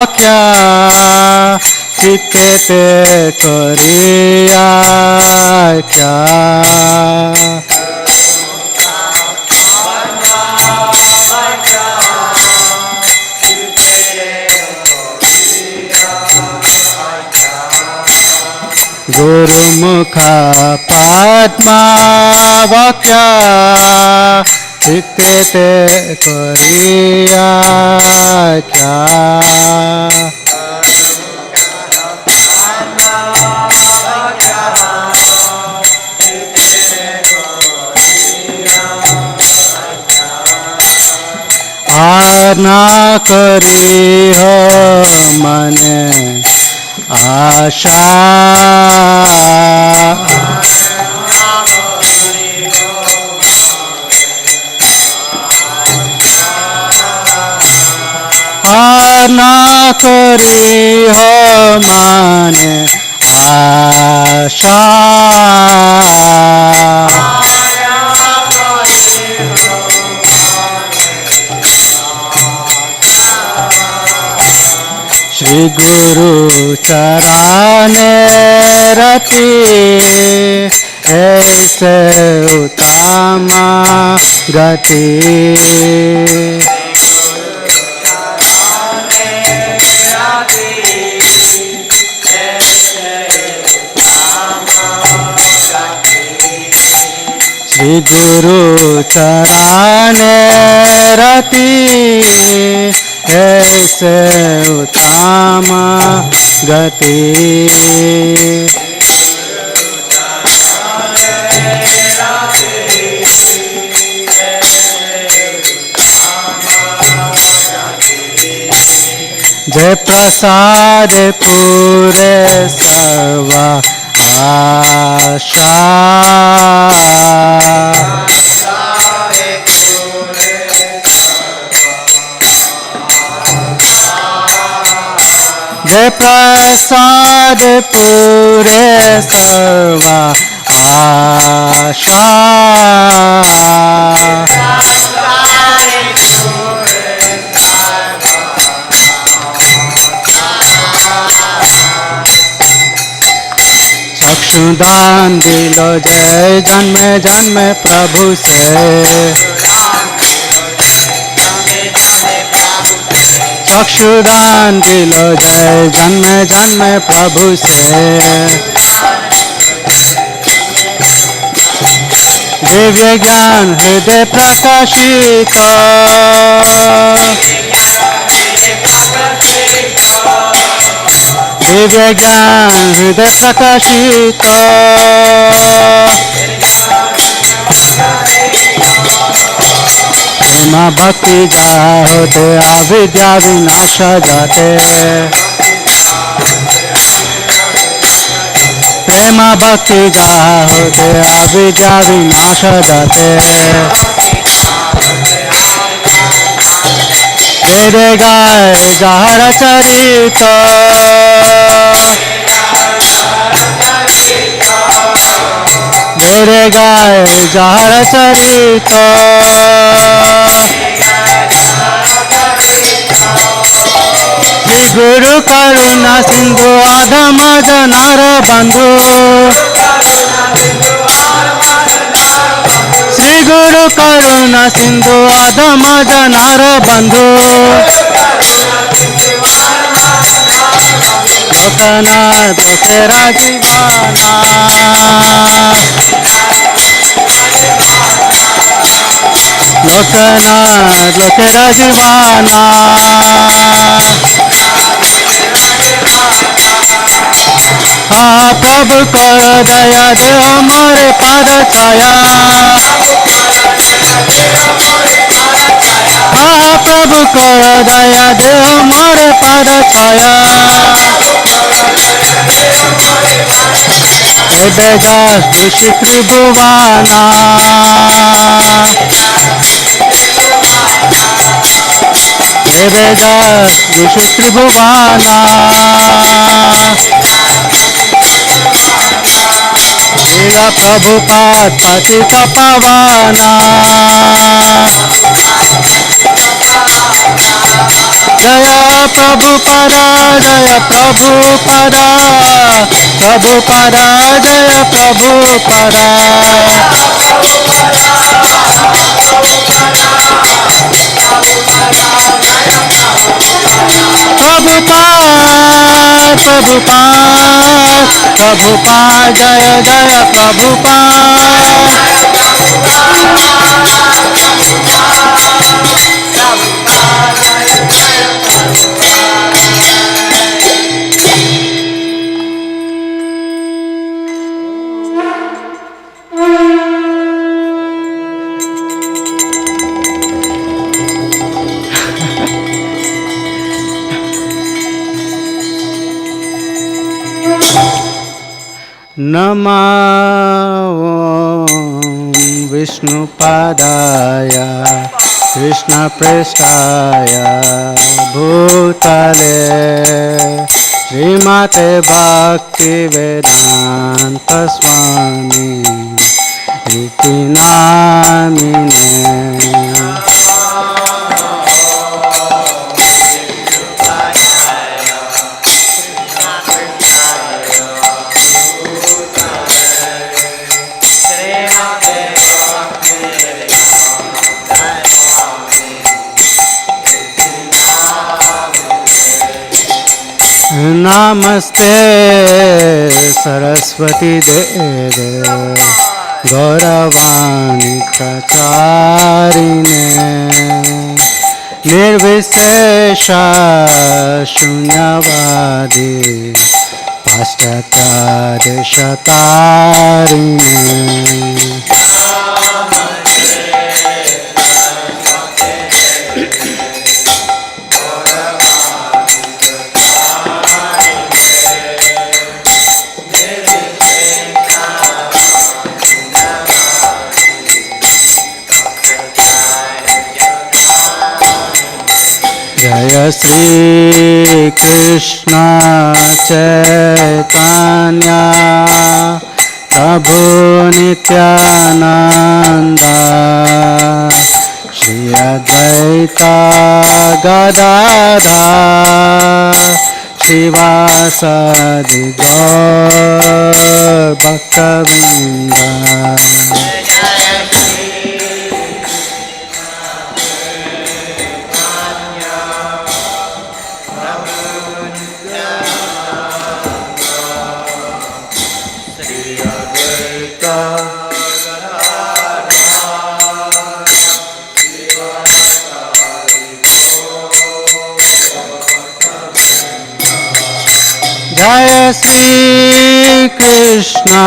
क्या चित्ते ते करिया क्या गुरुमुखा पद्मा वाक्या चित्ते ते करिया क्या आना करी हो मने आशा आना करी हो मने आशा श्री गुरु चराने रति ऐसे उत्तम गति श्री गुरु चराने रति ऐसे उत्तम गति जय प्रसाद पूरे सर्व आशा जय प्रसाद पूरे सर्व आशा चक्षुदान दिलो जय जन्म जन्म प्रभु से चक्षुदान दिलो जय जन्म जन्म प्रभु से दिव्य ज्ञान हृदय प्रकाशित दिव्य ज्ञान हृदय प्रकाशित प्रेम भक्ति जा होते अविद्या विनाश जाते प्रेम भक्ति जा होते अविद्या विनाश जाते तेरे गाय जहर चरित तेरे गाय जहर चरित श्री गुरु करुणा सिंधु आधम जनार बंधु श्री गुरु करुणा सिंधु आधम जनार बंधु लोकनाथ तेरा जीवाना लोकनाथ तेरा जीवाना हाँ प्रभु कर दया दे हमारे पाद छाया हाँ प्रभु कर दया दे हमारे पाद छाया हे बेदास ऋषि त्रिभुवाना हे बेदास ऋषि त्रिभुवाना तेरा प्रभुपाद पतित पावाना Jaya Prabhupada, Jaya Prabhupada, Prabhupada, Jaya Prabhupada. Prabhupada, Prabhupada, Prabhupada, Jaya Jaya Prabhupada. Namo Vishnupadaya Krishnaprestaya Bhutale Srimate Bhaktivedanta Swami Iti Namine. Namaste Saraswati Deve Gauravani Pracharine Nirvishesha Shunyavadi Paschatya Deshatarine. Jaya Shri Krishna Chaitanya Prabhu Nityananda Shri Advaita Gadadhar Shivasadi Gaur Bhaktavinda. Jaya Shri Krishna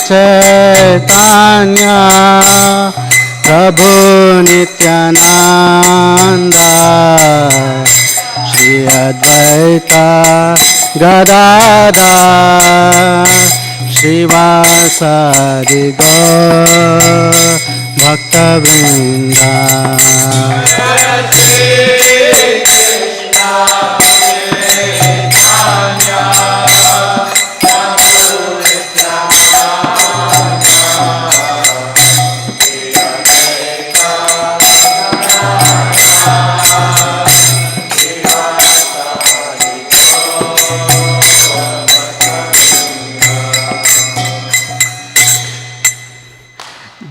Chaitanya Prabhu Nityananda Shri Advaita Gadadhar Shivasadi Gaur Bhaktavinda.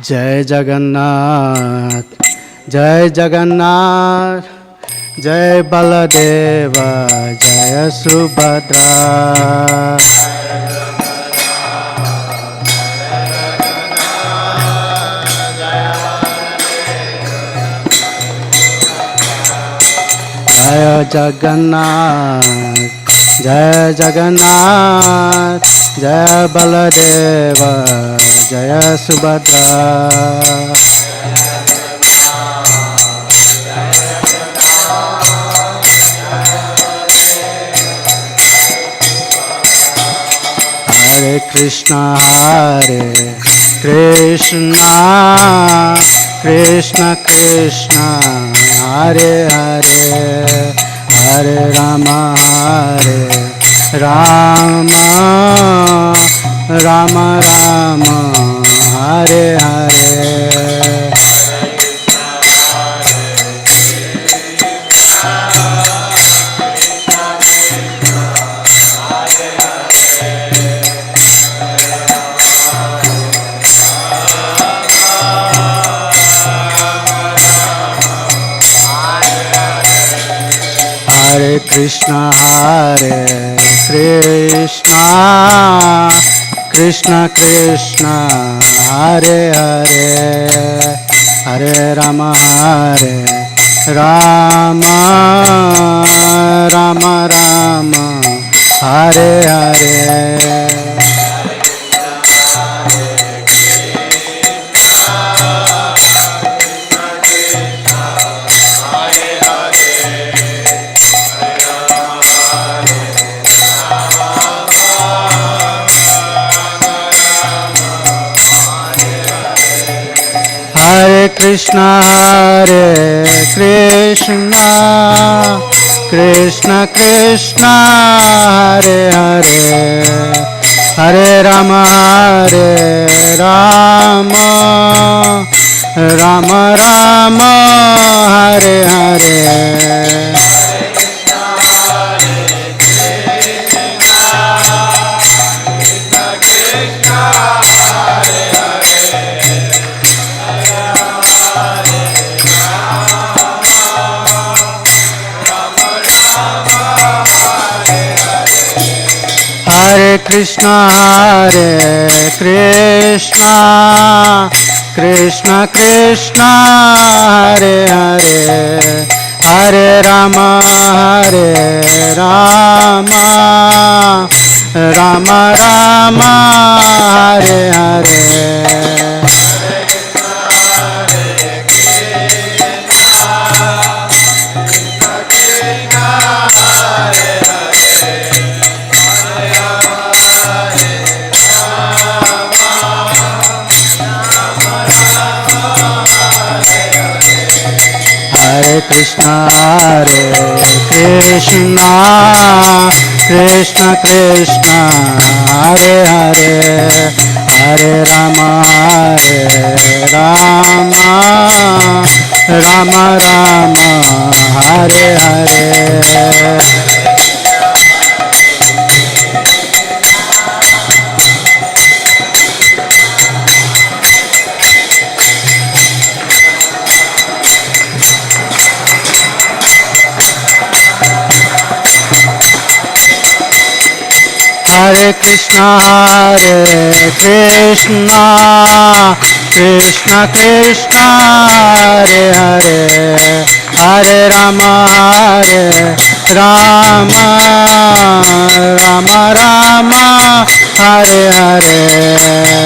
Jai Jagannath, Jai Jagannath, Jai Baladeva, Jai Subhadra. Jai Jagannath, Jai Jagannath, Jai Baladeva, Jai Subhadra. Hare Krishna, Hare Krishna, Krishna Krishna, Hare Hare, Hare Rama, Hare Rama, Rama Rama, Hare Hare. Krishna Hare Krishna Krishna Krishna Hare Hare Hare Rama Hare Rama Rama Rama Hare Hare Hare Krishna Hare Krishna Krishna Krishna Hare Hare Hare Rama Hare Rama Rama Rama Hare Hare Hare Krishna Hare Krishna Krishna Krishna Hare Hare Hare Rama Hare Rama Rama Rama Hare Hare Hare Krishna Hare Krishna Krishna Krishna Hare Hare Hare Rama Hare Rama Rama Rama Hare Hare Hare Krishna Hare Krishna Krishna Krishna Hare Hare Hare Rama Hare Rama Rama Rama Hare Hare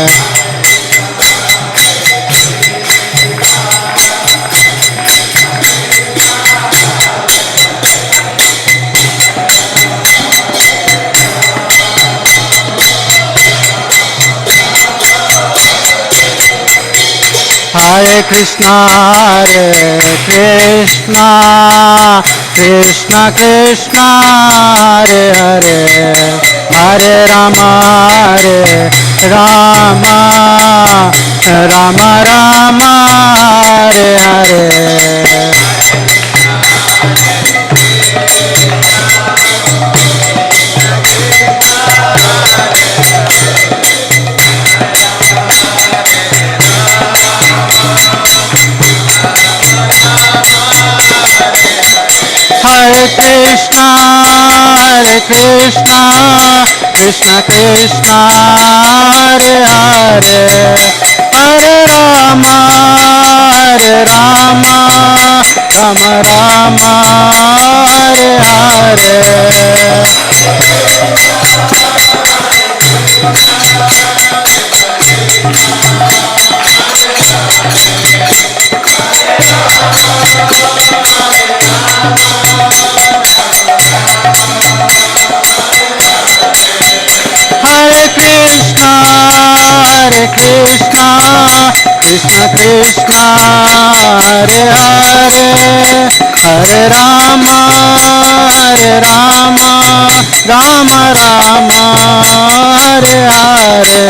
Hare Krishna Hare Krishna Krishna Krishna Hare Hare Hare Rama Hare Rama Rama Rama Hare Hare Hare Krishna Krishna Krishna Hare Hare Hare Rama Rama Rama Hare Hare Hare Krishna Krishna Krishna Hare Hare Hare Rama Rama Rama Hare Hare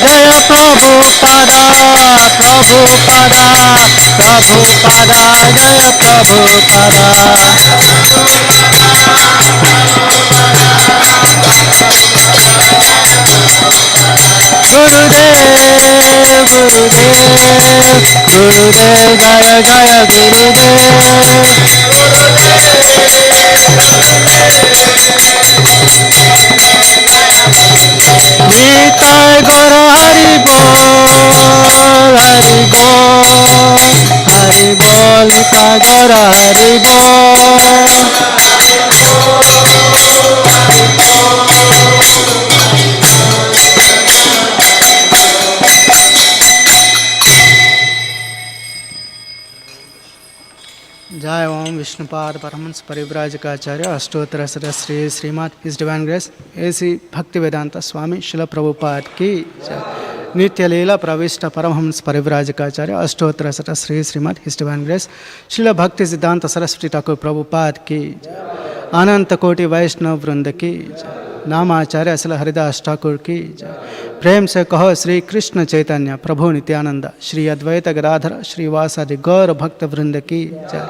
Jaya Prabhupada Jai Om Vishnupad Paramahansa Parivrajakacarya Ashtottara Sarasri Srimad His Divine Grace A.C. Bhaktivedanta Swami Srila Prabhupada Ki Jai Nitya Leela Pravishta Paramahamsa Parivrajakacarya Ashtottara Sarasri Srimad His Divine Grace Srila Bhakti Siddhanta Saraswati Thakur Prabhupada Ki Jai Ananta Koti Vaishnav Vrinda Ki Jai नामाचार्य असल हरिदास ठाकुर की जय प्रेम से कहो श्री कृष्ण चैतन्य प्रभु नित्यानंद श्री अद्वैत गदाधर श्रीवासादि गौर भक्त वृंद की जय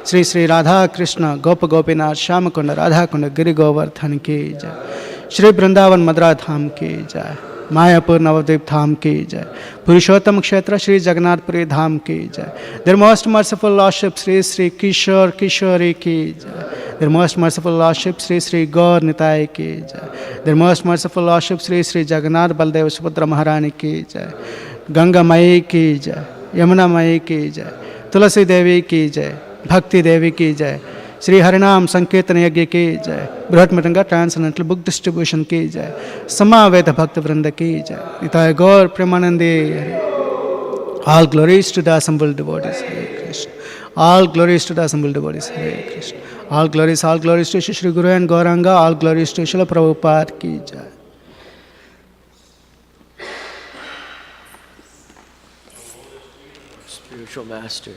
श्री श्री राधा कृष्ण गोप गोपीनाथ श्याम कुंड राधा कुंड गिरि गोवर्धन की जय श्री वृंदावन मदरा धाम की जय मायापुर नवद्वीप धाम की जय पुरुषोत्तम क्षेत्र श्री जगन्नाथपुरी धाम की जय their most merciful lordship Shri Shri Kishore Kishori की जय their most merciful lordship Shri Shri Gaur Nitai की जय their most merciful lordship Shri Shri Jagannath Baladev Subhadra महारानी की जय गंगा मई की जय यमुना मई की जय तुलसी देवी की जय भक्ति देवी की जय श्री हरिनाम संकीर्तन यज्ञ की जय बृहत मृदंगा ट्रांसनेंटल बुक डिस्ट्रीब्यूशन की जय समावेद भक्त वृंद की जय निताय गौर Premanandi all glories to the assembled devotees Hare Krishna all glories to the assembled devotees Hare Krishna all glories to Shri Guru and Gauranga all glories to Srila Prabhupada ki jai Spiritual Master.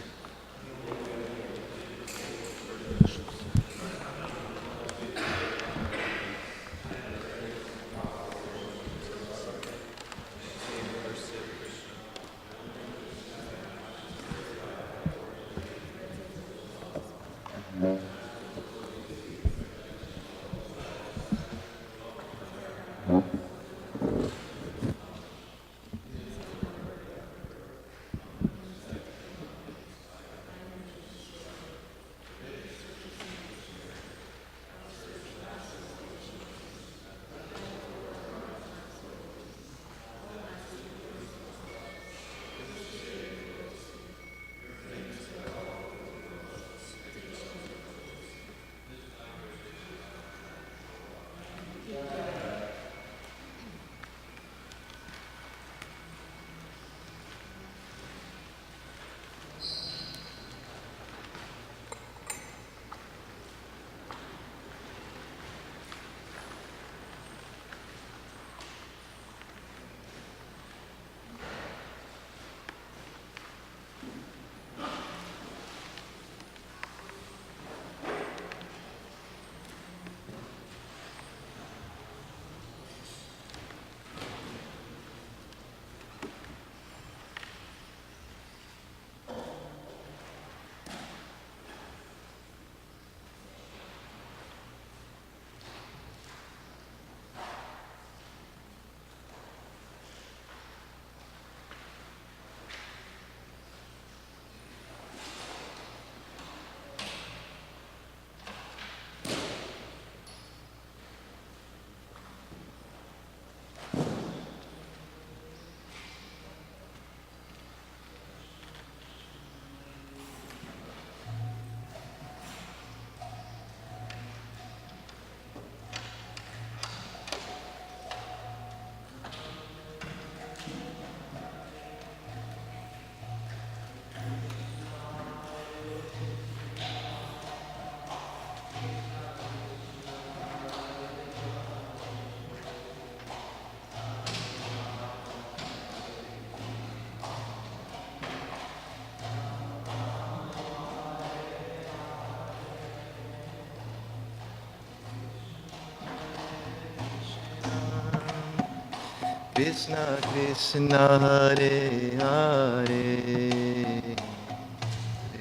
Krishna Krishna Hare Hare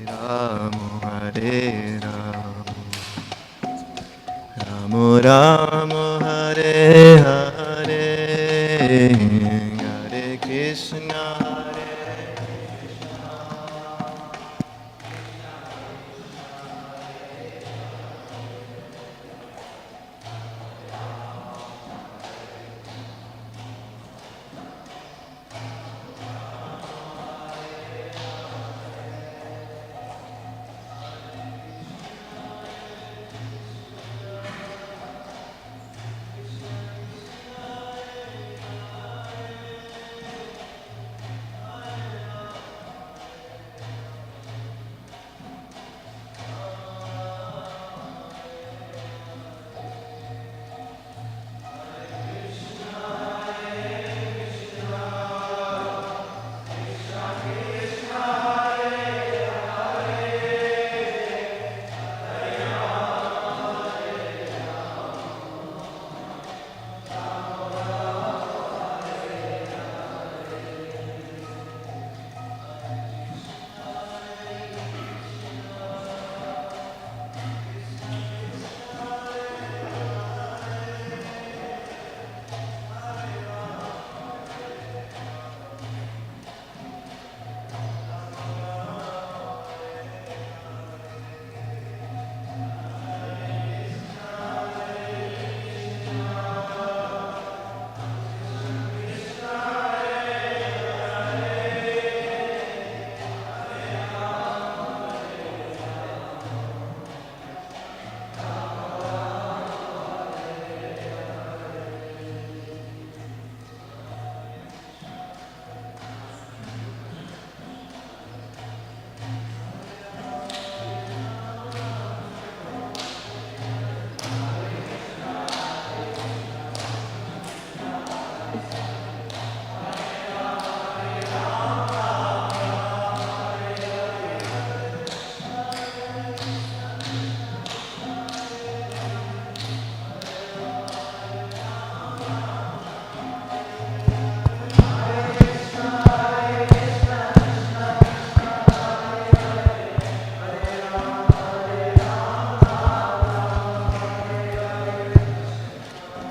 Ram Hare Ram Ram Ram Hare Hare Hare Krishna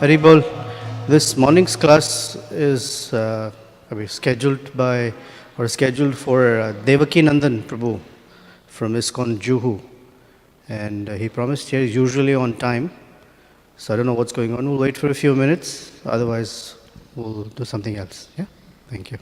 Haribol, this morning's class is scheduled for DevakiNandana Prabhu from Iskcon Juhu, and he promised here usually on time. So I don't know what's going on. We'll wait for a few minutes. Otherwise, we'll do something else. Yeah. Thank you.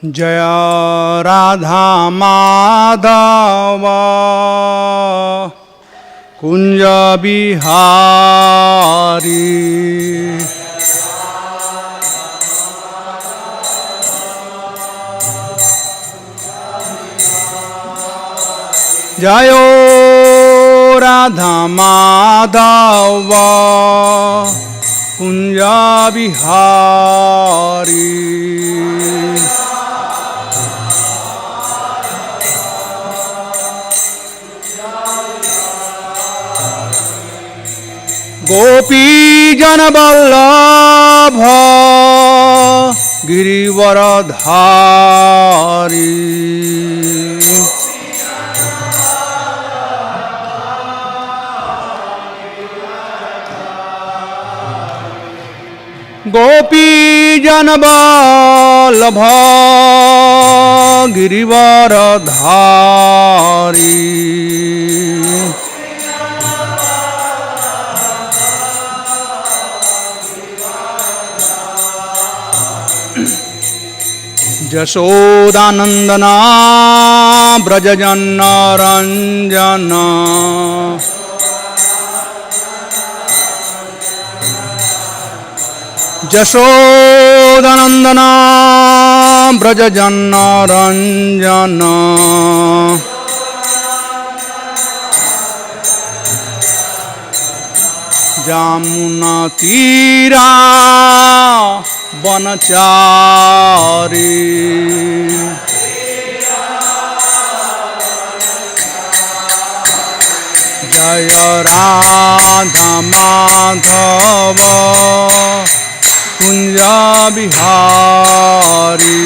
जय राधा माधव कुंज बिहारी जय राधा माधव कुंज बिहारी गोपी जन वल्लभ गिरिवरधारी गोपी जन वल्लभ गिरिवरधारी यशोदानंदना ब्रजजन रंजन यशोदानंदना ब्रजजन रंजन जामुना तीरा बनचारी जय राधा माधव कुंज बिहारी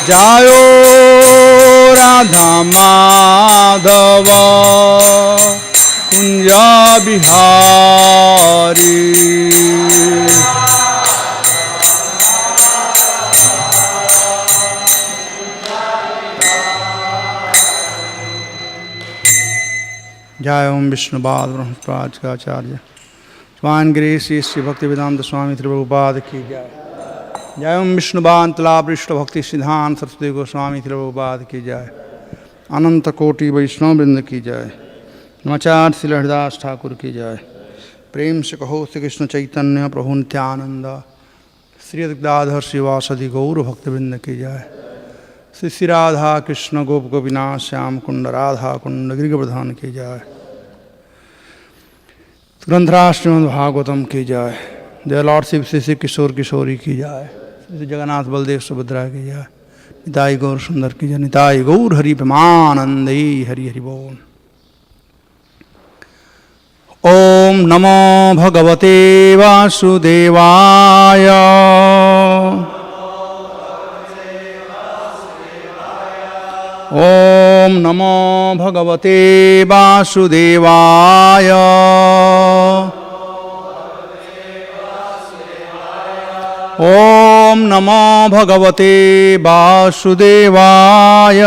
जय राधा माधव कुंज बिहारी जय ओम विष्णुपाद ब्रह्मपाद का आचार्य स्वान गिरी श्री श्री भक्ति वेदांत स्वामी प्रभुपाद की जय। जय ओम विष्णुपाद तलापृष्ठ भक्ति सिद्धांत सरस्वती गोस्वामी प्रभुपाद की जय। अनंत कोटि वैष्णव वृंद की जय। नमाचार्य श्री हरिदास ठाकुर की जय। प्रेम से कहो श्री कृष्ण चैतन्य प्रभु नित्यानंद श्री गदाधर श्रीवासदि गौर भक्तवृंद की जय। श्री श्री राधा कृष्ण गोप गोपीनाथ श्याम कुंड राधा कुंड गिरिवर्धन की जय। ग्रंथराज श्रीमद् भागवतम की जय। जय लॉर्ड शिव श्री किशोर किशोरी की जय। श्री जगन्नाथ बलदेव सुभद्रा की जय। निताई गौर सुंदर की जय। निताई गौर हरि प्रेमानंदे हरि हरि बोल। ओम नमो भगवते वासुदेवाय। ओम नमो भगवते वासुदेवाय। ओम नमो भगवते वासुदेवाय।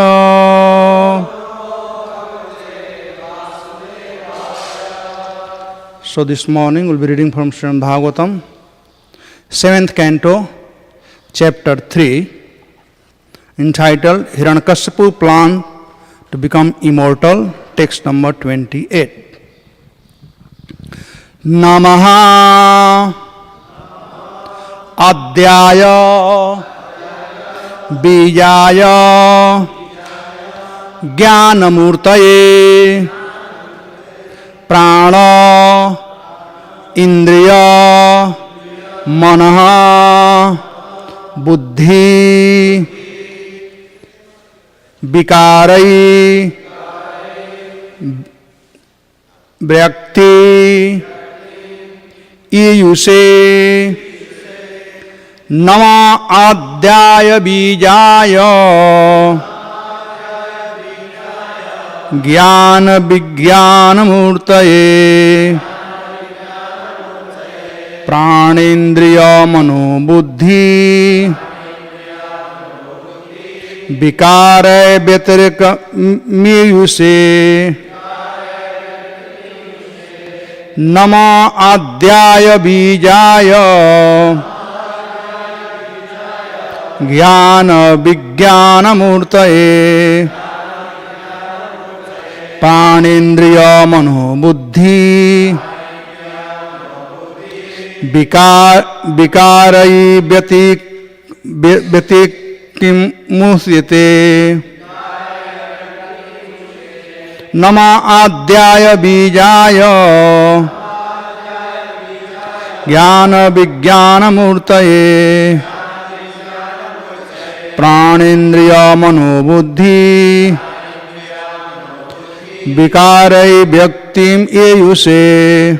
So this morning we'll be reading from Srimad Bhagavatam, 7th canto, chapter 3, entitled Hiranyakashipu Plan to Become Immortal, text number 28. Namaha Adyaya Bijaya Jnanamurtaye Prana Indriya Manaha Buddhi Vikarai Vyakti Iyuse Nama Adyaya Bijaya Jnana Vijnana Murtaye Pranendriya Mano Buddhi Vikare Vyatirika Miyuse Nama Adyaya Bijaya Jnana Vijnana Murtaye Panindriya Mano Buddhi Vikarai Vyatikim Musyate Nama Adyaya Bijaya Jnana Vijnana Murtaye Pranindriya Mano Buddhi Vikarai Vyaktim Eyuse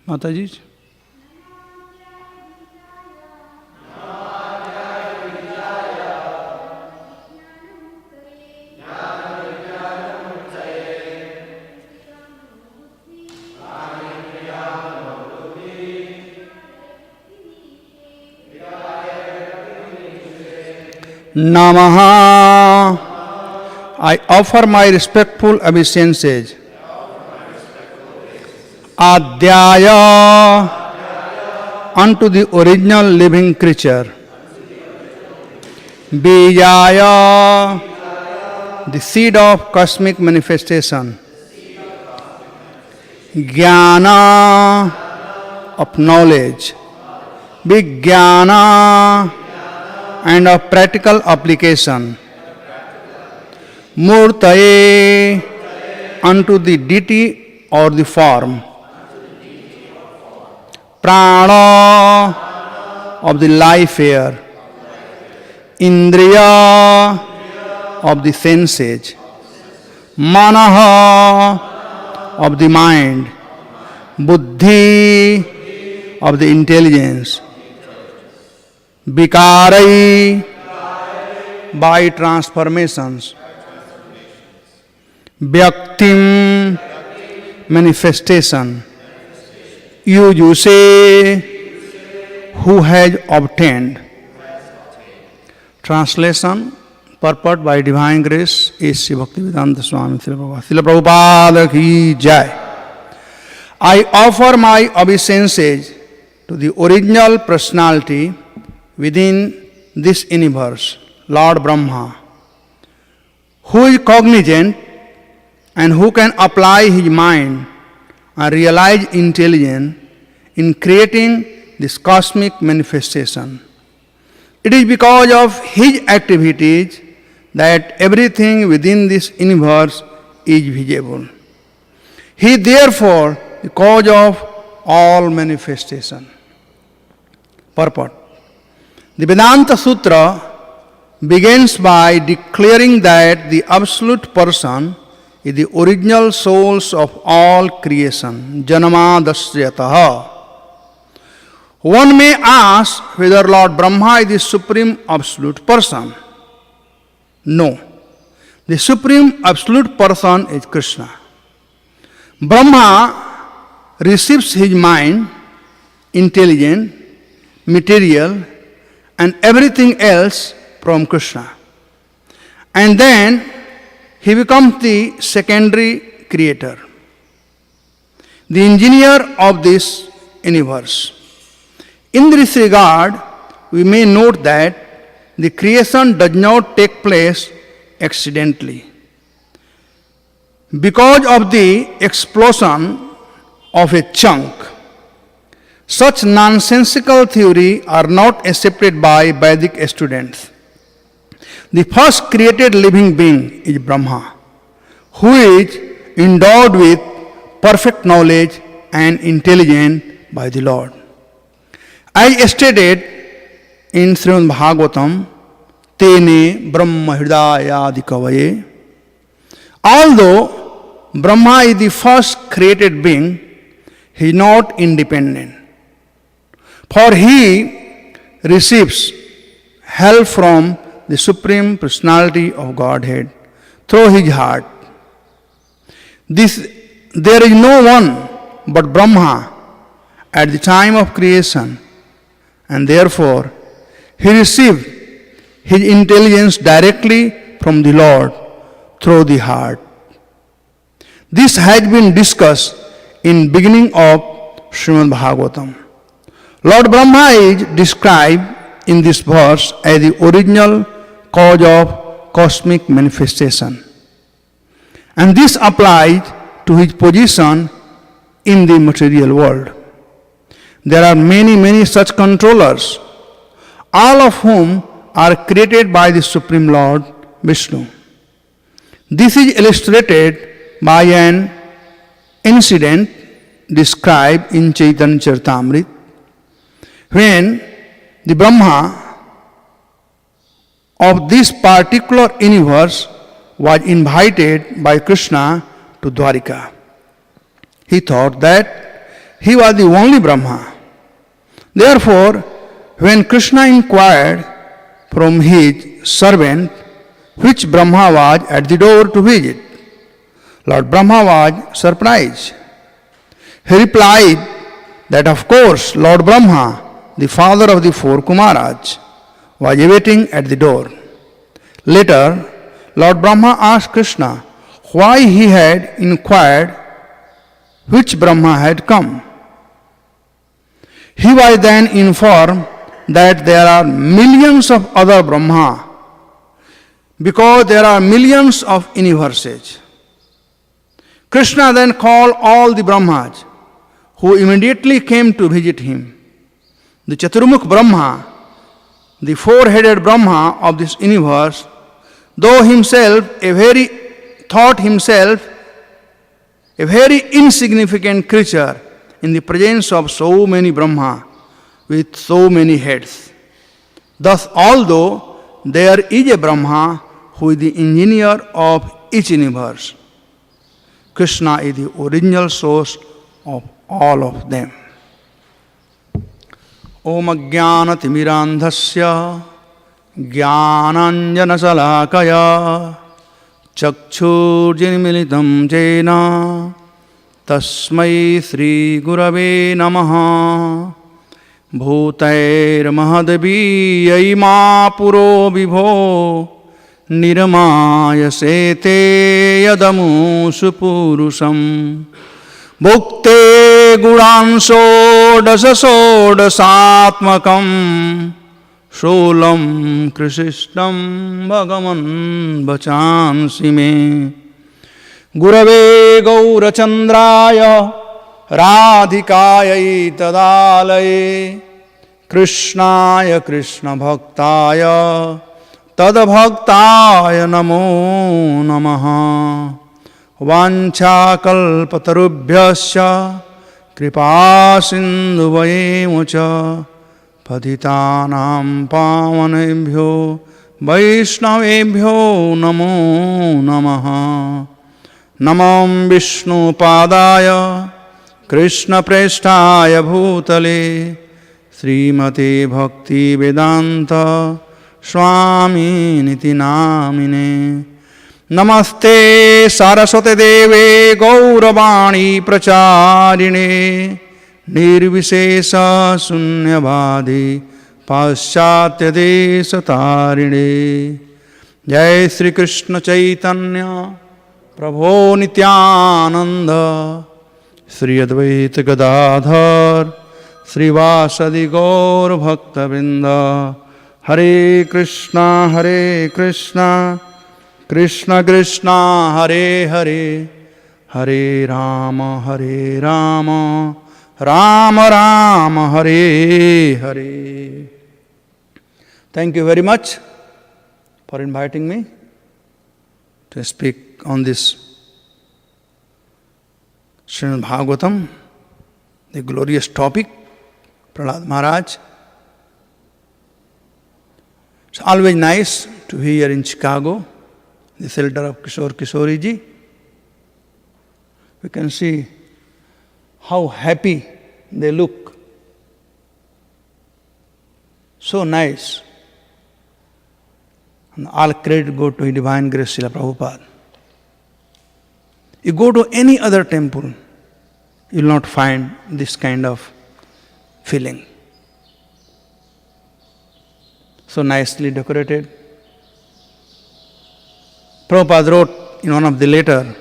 Mataji. Namaha. I offer my respectful obeisances. Adyaya unto the original living creature. Bijaya, the seed of cosmic manifestation. Jnana, of knowledge. Vijnana, and of practical application. Murtaye, unto the deity or the form. Prana, of the life air. Indriya, of the senses. Manaha, of the mind. Buddhi, of the intelligence. Vikarai, by transformations. Vyaktim, manifestation. You say, who has obtained. Translation, purport by divine grace is Sri Bhaktivedanta Swami Srila Prabhupada ki jai. I offer my obeisances to the original personality within this universe, Lord Brahma, who is cognizant and who can apply his mind and realize intelligence in creating this cosmic manifestation. It is because of his activities that everything within this universe is visible. He is therefore the cause of all manifestation. Purport. The Vedanta Sutra begins by declaring that the Absolute Person is the original source of all creation, Janamadasyataha. One may ask whether Lord Brahma is the Supreme Absolute Person. No. The Supreme Absolute Person is Krishna. Brahma receives his mind, intelligence, material, and everything else from Krishna. And then he becomes the secondary creator, the engineer of this universe. In this regard, we may note that the creation does not take place accidentally. Because of the explosion of a chunk, such nonsensical theories are not accepted by Vedic students. The first created living being is Brahma, who is endowed with perfect knowledge and intelligence by the Lord. As stated in Srimad Bhagavatam, Tene Brahma Hridayadi Kavaye. Although Brahma is the first created being, he is not independent. For he receives help from the Supreme Personality of Godhead through his heart. There is no one but Brahma at the time of creation, and therefore he received his intelligence directly from the Lord through the heart. This has been discussed in beginning of Srimad Bhagavatam. Lord Brahma is described in this verse as the original cause of cosmic manifestation. And this applies to his position in the material world. There are many such controllers, all of whom are created by the Supreme Lord Vishnu. This is illustrated by an incident described in Chaitanya Charitamrita, when the Brahma of this particular universe was invited by Krishna to Dwarika. He thought that he was the only Brahma. Therefore, when Krishna inquired from his servant which Brahma was at the door to visit, Lord Brahma was surprised. He replied that of course Lord Brahma, the father of the four Kumaras, was awaiting at the door. Later, Lord Brahma asked Krishna why he had inquired which Brahma had come. He was then informed that there are millions of other Brahma because there are millions of universes. Krishna then called all the Brahmas, who immediately came to visit him. The Chaturmukh Brahma, the four-headed Brahma of this universe, though thought himself a very insignificant creature in the presence of so many Brahma with so many heads. Thus, although there is a Brahma who is the engineer of each universe, Krishna is the original source of all of them. Om Ajnanatimirandhasya Jnananjanasalakaya Chakshurjinmilitam Jena Tasmai Sri Gurave Namaha Bhutairmahadabiyai Puro Vibho Niramaya Sete Yadamu Supurusam Bhukte Gudansho Dasasodasatmakam Sholam Krishnam Bhagavan Bachansi me Gurave Gaurachandraya Radhikaya Tadalaye Krishnaya Krishna Bhaktaya Tadabhaktaya Namo Namaha Vancha kalpatarubhyasya kripa sindhuvayemucha Patitanam pavanebhyo Vaishnavebhyo Namo Namaha Namam Vishnu Padaya Krishna Presthaya Bhutale Srimate Bhakti Vedanta Swami Niti Namine Namaste Saraswate Deve Gauravani Pracharine Nirvishesha Sunyavadi Paschatya Desatarine Jai Sri Krishna Chaitanya Prabhu Nityananda Sri Advaita Gadadhar Srivasadi Gaur Bhakta Vrinda. Hare Krishna, Krishna Krishna, Hare Hare, Hare Rama, Rama Rama, Hare Hare. Thank you very much for inviting me to speak on this Srimad Bhagavatam, the glorious topic, Prahlad Maharaj. It's always nice to be here in Chicago, the shelter of Kishore Kishori ji. We can see how happy they look. So nice. And all credit go to His Divine Grace Srila Prabhupada. You go to any other temple, you will not find this kind of feeling. So nicely decorated. Prabhupada wrote in one of the letter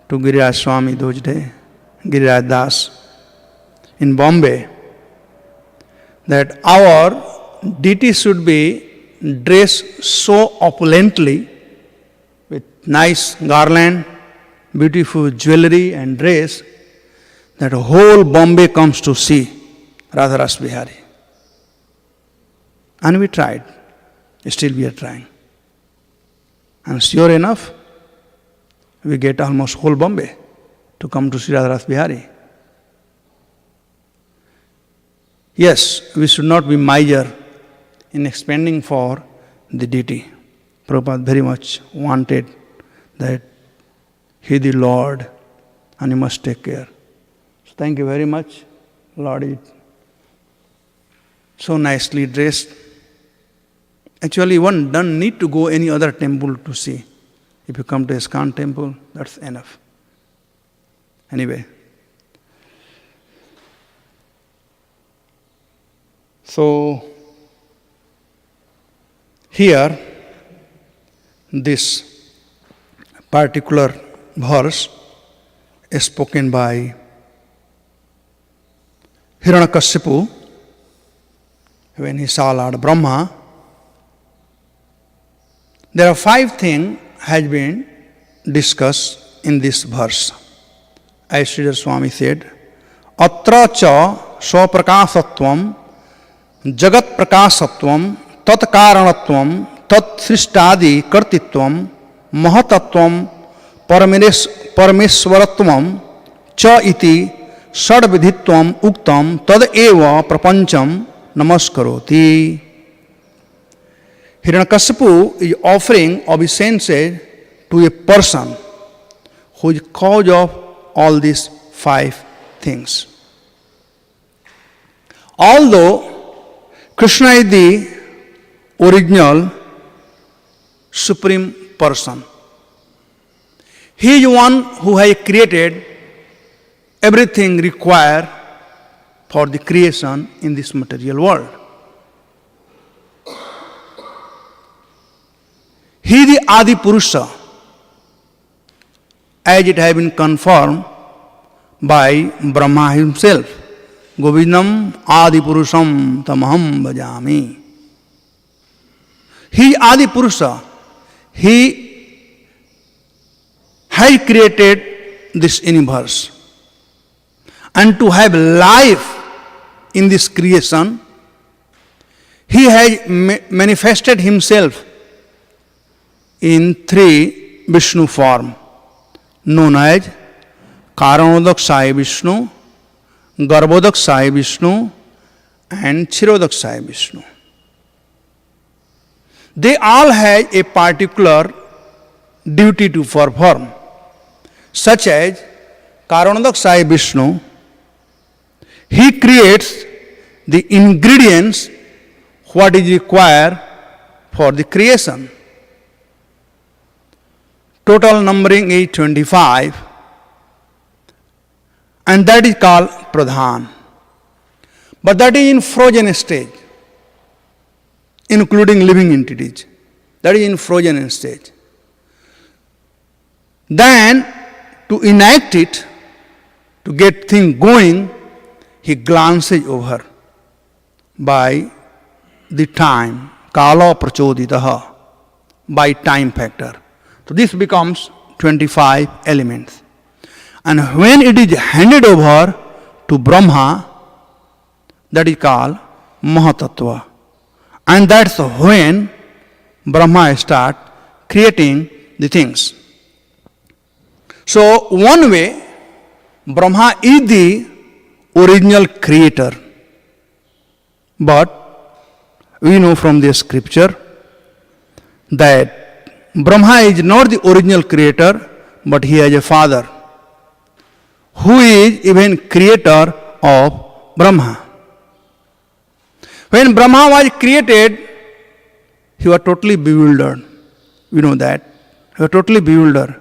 to Giriraj Swami those days, Giriraj Das, in Bombay, that our deity should be dressed so opulently with nice garland, beautiful jewelry and dress that whole Bombay comes to see Radha Ras Bihari. And we tried. Still we are trying. And sure enough, we get almost whole Bombay to come to see Radha Ras Bihari. Yes, we should not be miser in expending for the deity. Prabhupada very much wanted that He is the Lord and you must take care. So thank you very much. Lord is so nicely dressed. Actually, one doesn't need to go any other temple to see. If you come to Iskcon temple, that's enough. Anyway. So, here, this particular verse is spoken by Hiranyakashipu when he saw Lord Brahma. There are 5 things has been discussed in this verse. As Sridhar Swami said, Atra cha swaprakasatvam jagat prakasatvam tat karanatvam tat srishtadi kartitvam mahatatvam parameshwaratvam cha iti sadvidhitvam uktam tad eva prapancham namaskaroti. Hiranyakashipu is offering obeisances to a person who is cause of all these 5 things. Although Krishna is the original supreme person, He is one who has created everything required for the creation in this material world. He is the Adi Purusha, as it has been confirmed by Brahma himself. Govindam Adi Purusham Tamaham Bhajami. He is Adi Purusha. He has created this universe. And to have life in this creation, He has manifested Himself in 3 Vishnu form, known as Karanodakshayi Vishnu, Garbhodakshayi Vishnu, and Kshirodakshayi Vishnu. They all have a particular duty to perform, such as Karanodakshayi Vishnu, he creates the ingredients what is required for the creation. Total numbering is 25, and that is called Pradhan. But that is in frozen stage, including living entities. That is in frozen stage. Then, to enact it, to get things going, he glances over by the time, kala prachoditaha, by time factor. So this becomes 25 elements. And when it is handed over to Brahma, that is called Mahatattva. And that's when Brahma starts creating the things. So one way, Brahma is the original creator. But we know from the scripture that Brahma is not the original creator, but he has a father who is even creator of Brahma. When Brahma was created, he was totally bewildered. We know that. He was totally bewildered.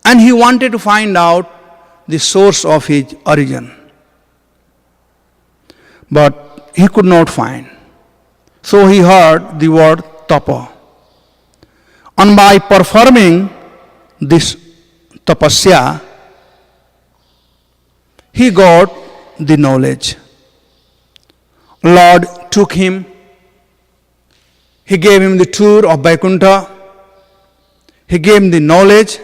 And he wanted to find out the source of his origin. But he could not find. So he heard the word tapa. And by performing this tapasya, he got the knowledge. Lord took him. He gave him the tour of Vaikuntha. He gave him the knowledge.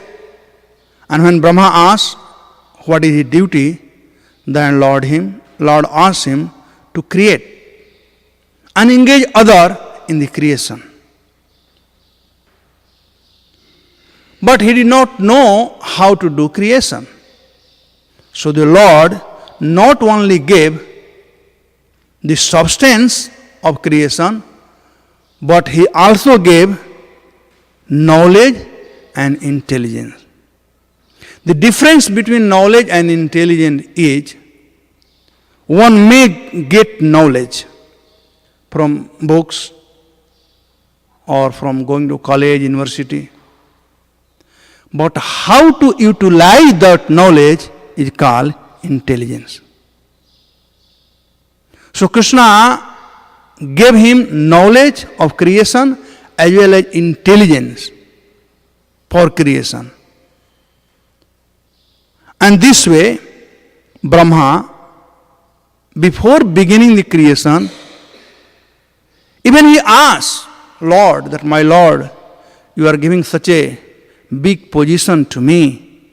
And when Brahma asked what is his duty, then Lord asked him to create and engage other in the creation. But he did not know how to do creation. So the Lord not only gave the substance of creation, but he also gave knowledge and intelligence. The difference between knowledge and intelligence is one may get knowledge from books or from going to college, university. But how to utilize that knowledge is called intelligence. So Krishna gave him knowledge of creation as well as intelligence for creation. And this way, Brahma, before beginning the creation, even he asked Lord, that my Lord, you are giving such a big position to me,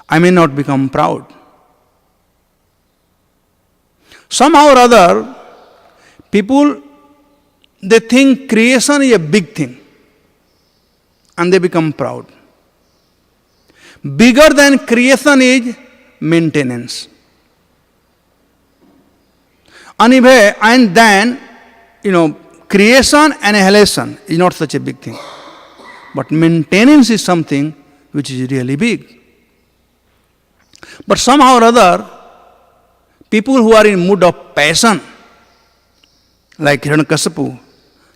I may not become proud. Somehow or other, people, they think creation is a big thing and they become proud. Bigger than creation is maintenance. And then, creation and annihilation is not such a big thing. But maintenance is something which is really big. But somehow or other, people who are in mood of passion, like Hiranyakasipu,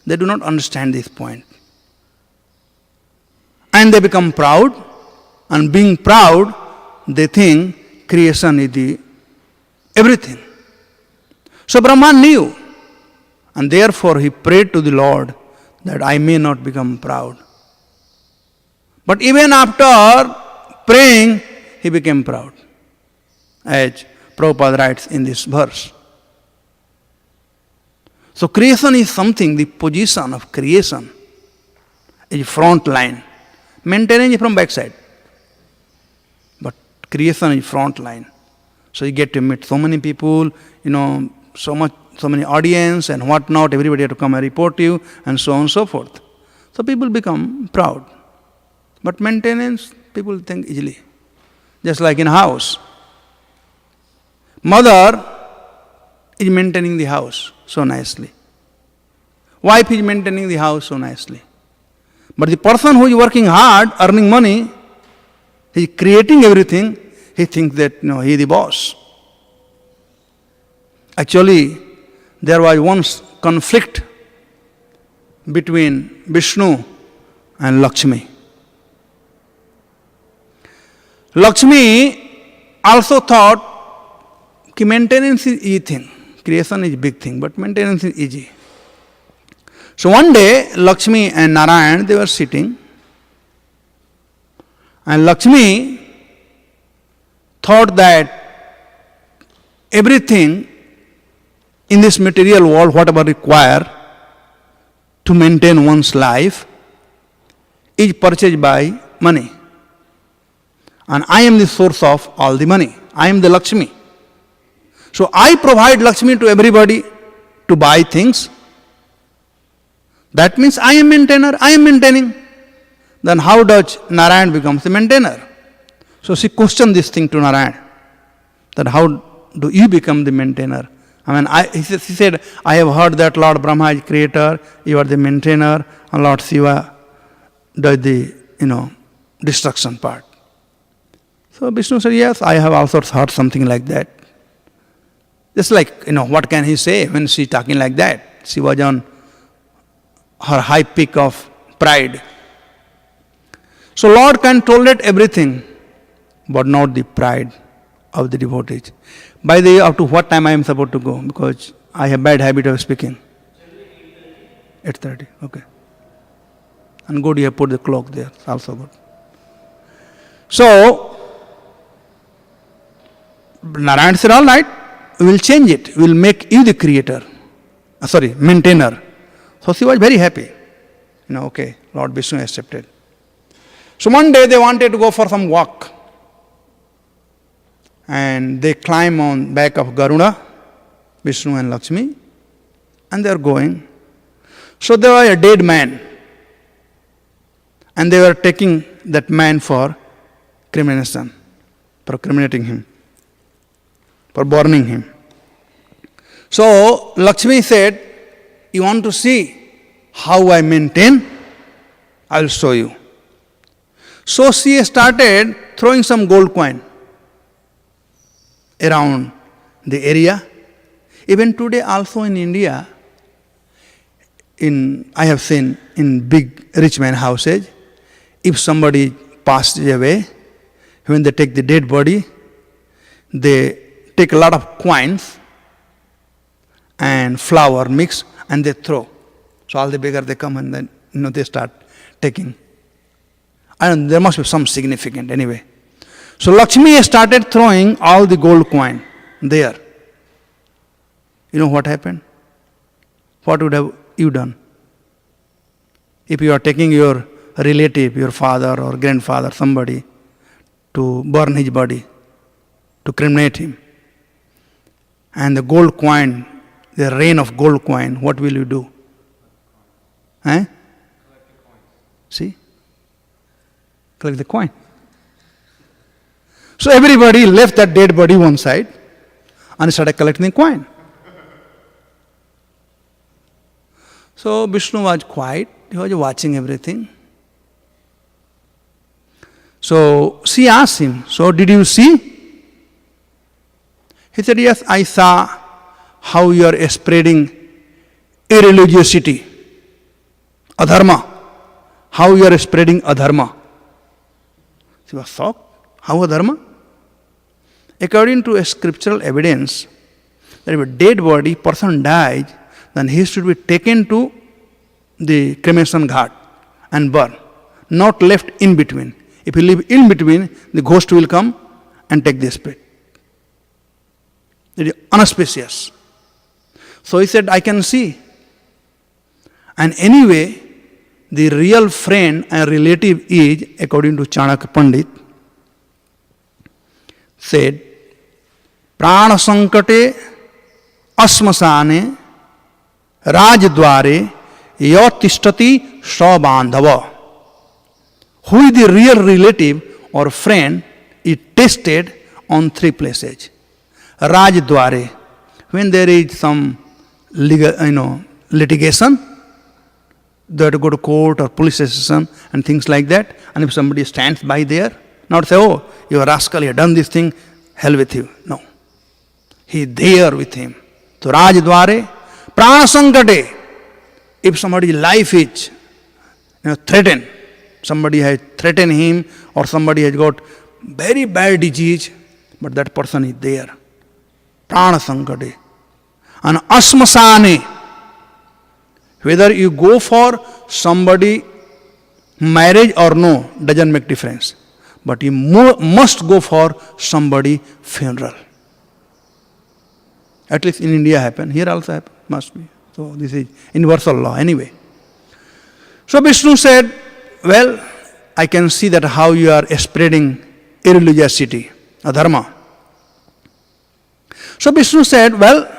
they do not understand this point. And they become proud, and being proud, they think creation is the everything. So Brahma knew, and therefore he prayed to the Lord that I may not become proud. But even after praying, he became proud, as Prabhupada writes in this verse. So creation is something, the position of creation is front line. Maintenance is from backside. But creation is front line. So you get to meet so many people, so many audience and whatnot, everybody has to come and report to you, and so on and so forth. So people become proud. But maintenance, people think easily. Just like in a house. Mother is maintaining the house so nicely. Wife is maintaining the house so nicely. But the person who is working hard, earning money, he is creating everything, he thinks that he is the boss. Actually, there was once conflict between Vishnu and Lakshmi. Lakshmi also thought that maintenance is easy thing. Creation is big thing, but maintenance is easy. So one day, Lakshmi and Narayan, they were sitting, and Lakshmi thought that everything in this material world, whatever required to maintain one's life, is purchased by money. And I am the source of all the money. I am the Lakshmi. So I provide Lakshmi to everybody to buy things. That means I am maintainer, I am maintaining. Then how does Narayan becomes the maintainer? So she questioned this thing to Narayan, that how do you become the maintainer? She said, I have heard that Lord Brahma is creator, you are the maintainer, and Lord Shiva does the, destruction part. So Vishnu said, yes, I have also heard something like that. Just like, what can he say when she talking like that? She was on her high peak of pride. So Lord can tolerate everything, but not the pride of the devotees. By the way, up to what time I am supposed to go? Because I have bad habit of speaking. 8:30, okay. And good, you have put the clock there, it's also good. So, Narayan said, all right, we will change it. We will make you the creator. Maintainer. So she was very happy. Okay, Lord Vishnu accepted. So one day they wanted to go for some walk. And they climb on back of Garuda, Vishnu and Lakshmi, and they are going. So there was a dead man. And they were taking that man for crimination, for criminating him, for burning him. So Lakshmi said, you want to see how I maintain? I will show you. So she started throwing some gold coin around the area. Even today also in India, I have seen in big rich man houses, if somebody passed away, when they take the dead body, they take a lot of coins and flour mix and they throw. So all the beggars, they come and then they start taking. And there must be some significant anyway. So Lakshmi started throwing all the gold coin there. You know what happened? What would have you done? If you are taking your relative, your father or grandfather, somebody, to burn his body, to cremate him, and the gold coin, the rain of gold coin, what will you do? See? Collect the coin. So everybody left that dead body one side and started collecting the coin. So Vishnu was quiet, he was watching everything. So she asked him, so did you see? He said, yes, I saw how you are spreading irreligiosity, adharma, how you are spreading adharma. She was shocked. How adharma? According to a scriptural evidence, that if a dead body, person dies, then he should be taken to the cremation ghat and burned, not left in between. If you leave in between, the ghost will come and take the spirit. It is unauspicious. So he said, I can see. And anyway, the real friend and relative is, according to Chanakya Pandit, said, Prana Sankate Asmasane Rajdware Yotistati Shabandhava. Who is the real relative or friend is tested on 3 places. Rajdware, when there is some legal, litigation, they have to go to court or police station and things like that. And if somebody stands by there, not say, oh, you are rascal, you have done this thing, hell with you. No. He is there with him. So Rajdware, Prana Sankate, if somebody's life is threatened, somebody has threatened him or somebody has got very bad disease, but that person is there. Prana Sankate. And Asmasane, whether you go for somebody marriage or no, doesn't make difference. But you must go for somebody funeral. At least in India happen. Here also happen. Must be. So this is universal law anyway. So Vishnu said, well, I can see that how you are spreading irreligiosity, adharma. So Vishnu said, well,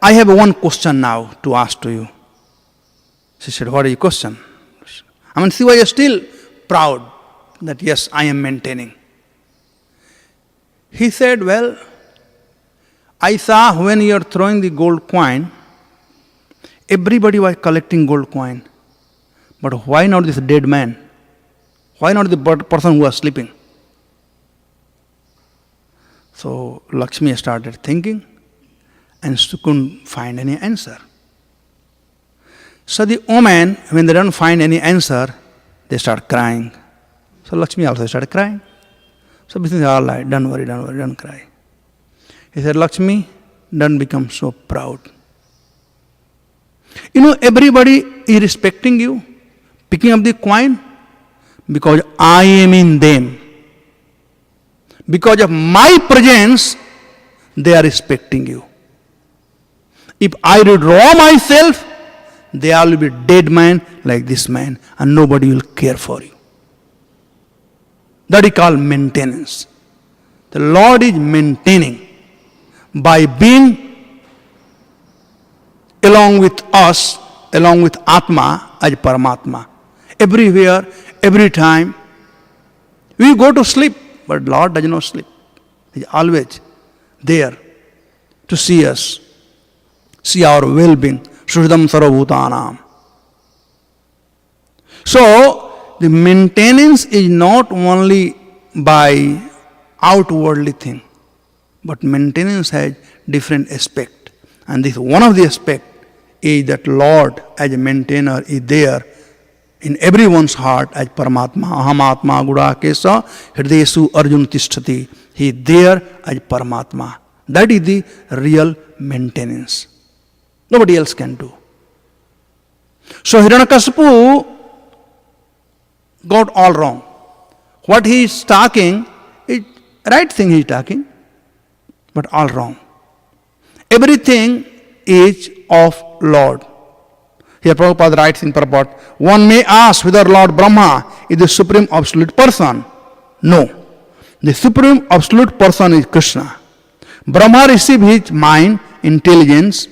I have one question now to ask to you. She said, what is your question? I mean, Shiva is still proud that yes, I am maintaining. He said, well, I saw when you are throwing the gold coin, everybody was collecting gold coin. But why not this dead man? Why not the person who was sleeping? So Lakshmi started thinking and she couldn't find any answer. So the women, when they don't find any answer, they start crying. So Lakshmi also started crying. So Vishnu said, all right, don't worry, don't cry. He said, Lakshmi, don't become so proud. You know, everybody is respecting you, picking up the coin, because I am in them. Because of my presence, they are respecting you. If I withdraw myself, they all will be dead man like this man, and nobody will care for you. That is called maintenance. The Lord is maintaining by being along with us, along with Atma as Paramatma. Everywhere, every time. We go to sleep, but Lord does not sleep. He is always there to see us, see our well-being. Shuddham sarvabhutanam. So, the maintenance is not only by outwardly thing, but maintenance has different aspect. And this one of the aspect is that Lord as a maintainer is there in everyone's heart as Paramatma. Ahamatma gudakesa hridesu arjun tishtati. He is there as Paramatma. That is the real maintenance. Nobody else can do. So Hiranyakasipu got all wrong. What he is talking is right thing he is talking, but all wrong. Everything is of Lord. Here Prabhupada writes in purport, one may ask whether Lord Brahma is the Supreme Absolute Person. No. The Supreme Absolute Person is Krishna. Brahma received his mind, intelligence,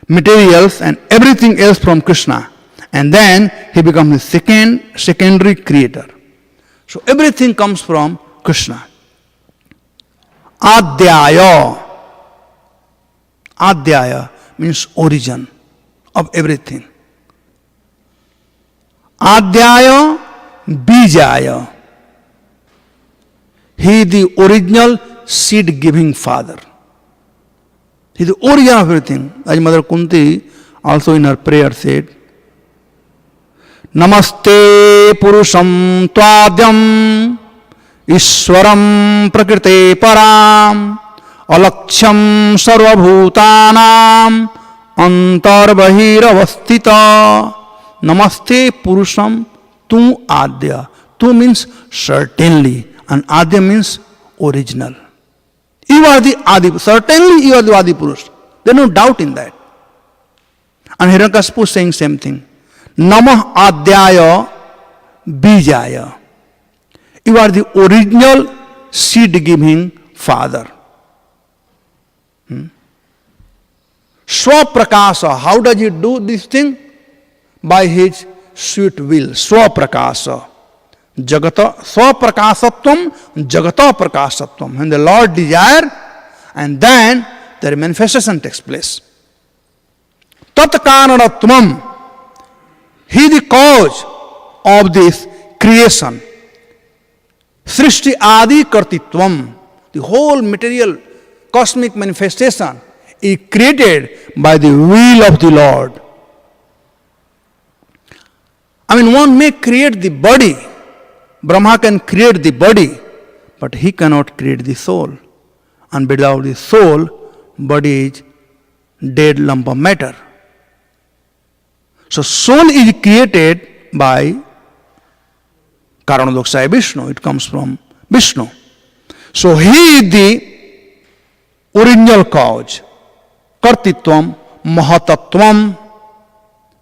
materials and everything else from Krishna. And then he becomes the secondary creator. So everything comes from Krishna. Adhyaya. Adhyaya means origin of everything. Adhyaya Bijaya. He is the original seed-giving father. He is the origin of everything. As Mother Kunti also in her prayer said, Namaste Purusham Tvadyam Ishwaram Prakrite Param Alaksham Sarvabhutanam Antarbhahiravastita. Namaste Purusham Tu Adya. Tu means certainly and Adya means original. You are the Adi. Certainly you are the Adi Purush. There is no doubt in that. And Hiranyakasipu is saying same thing. Namah Adhyaya Bijaya. You are the original seed-giving father. Swaprakasa. How does he do this thing? By his sweet will. Swaprakasa. Jagata Swaprakasatvam Jagata Prakasatvam. When the Lord desire, and then the manifestation takes place. Tatkaranatvam. He is the cause of this creation. Srishti Adi Kartitvam. The whole material cosmic manifestation is created by the will of the Lord. I mean, one may create the body. Brahma can create the body, but he cannot create the soul. And without the soul, body is dead lump of matter. So soul is created by Karanodakshaya Vishnu. It comes from Vishnu. So he is the original cause. kartitvam, mahatatvam,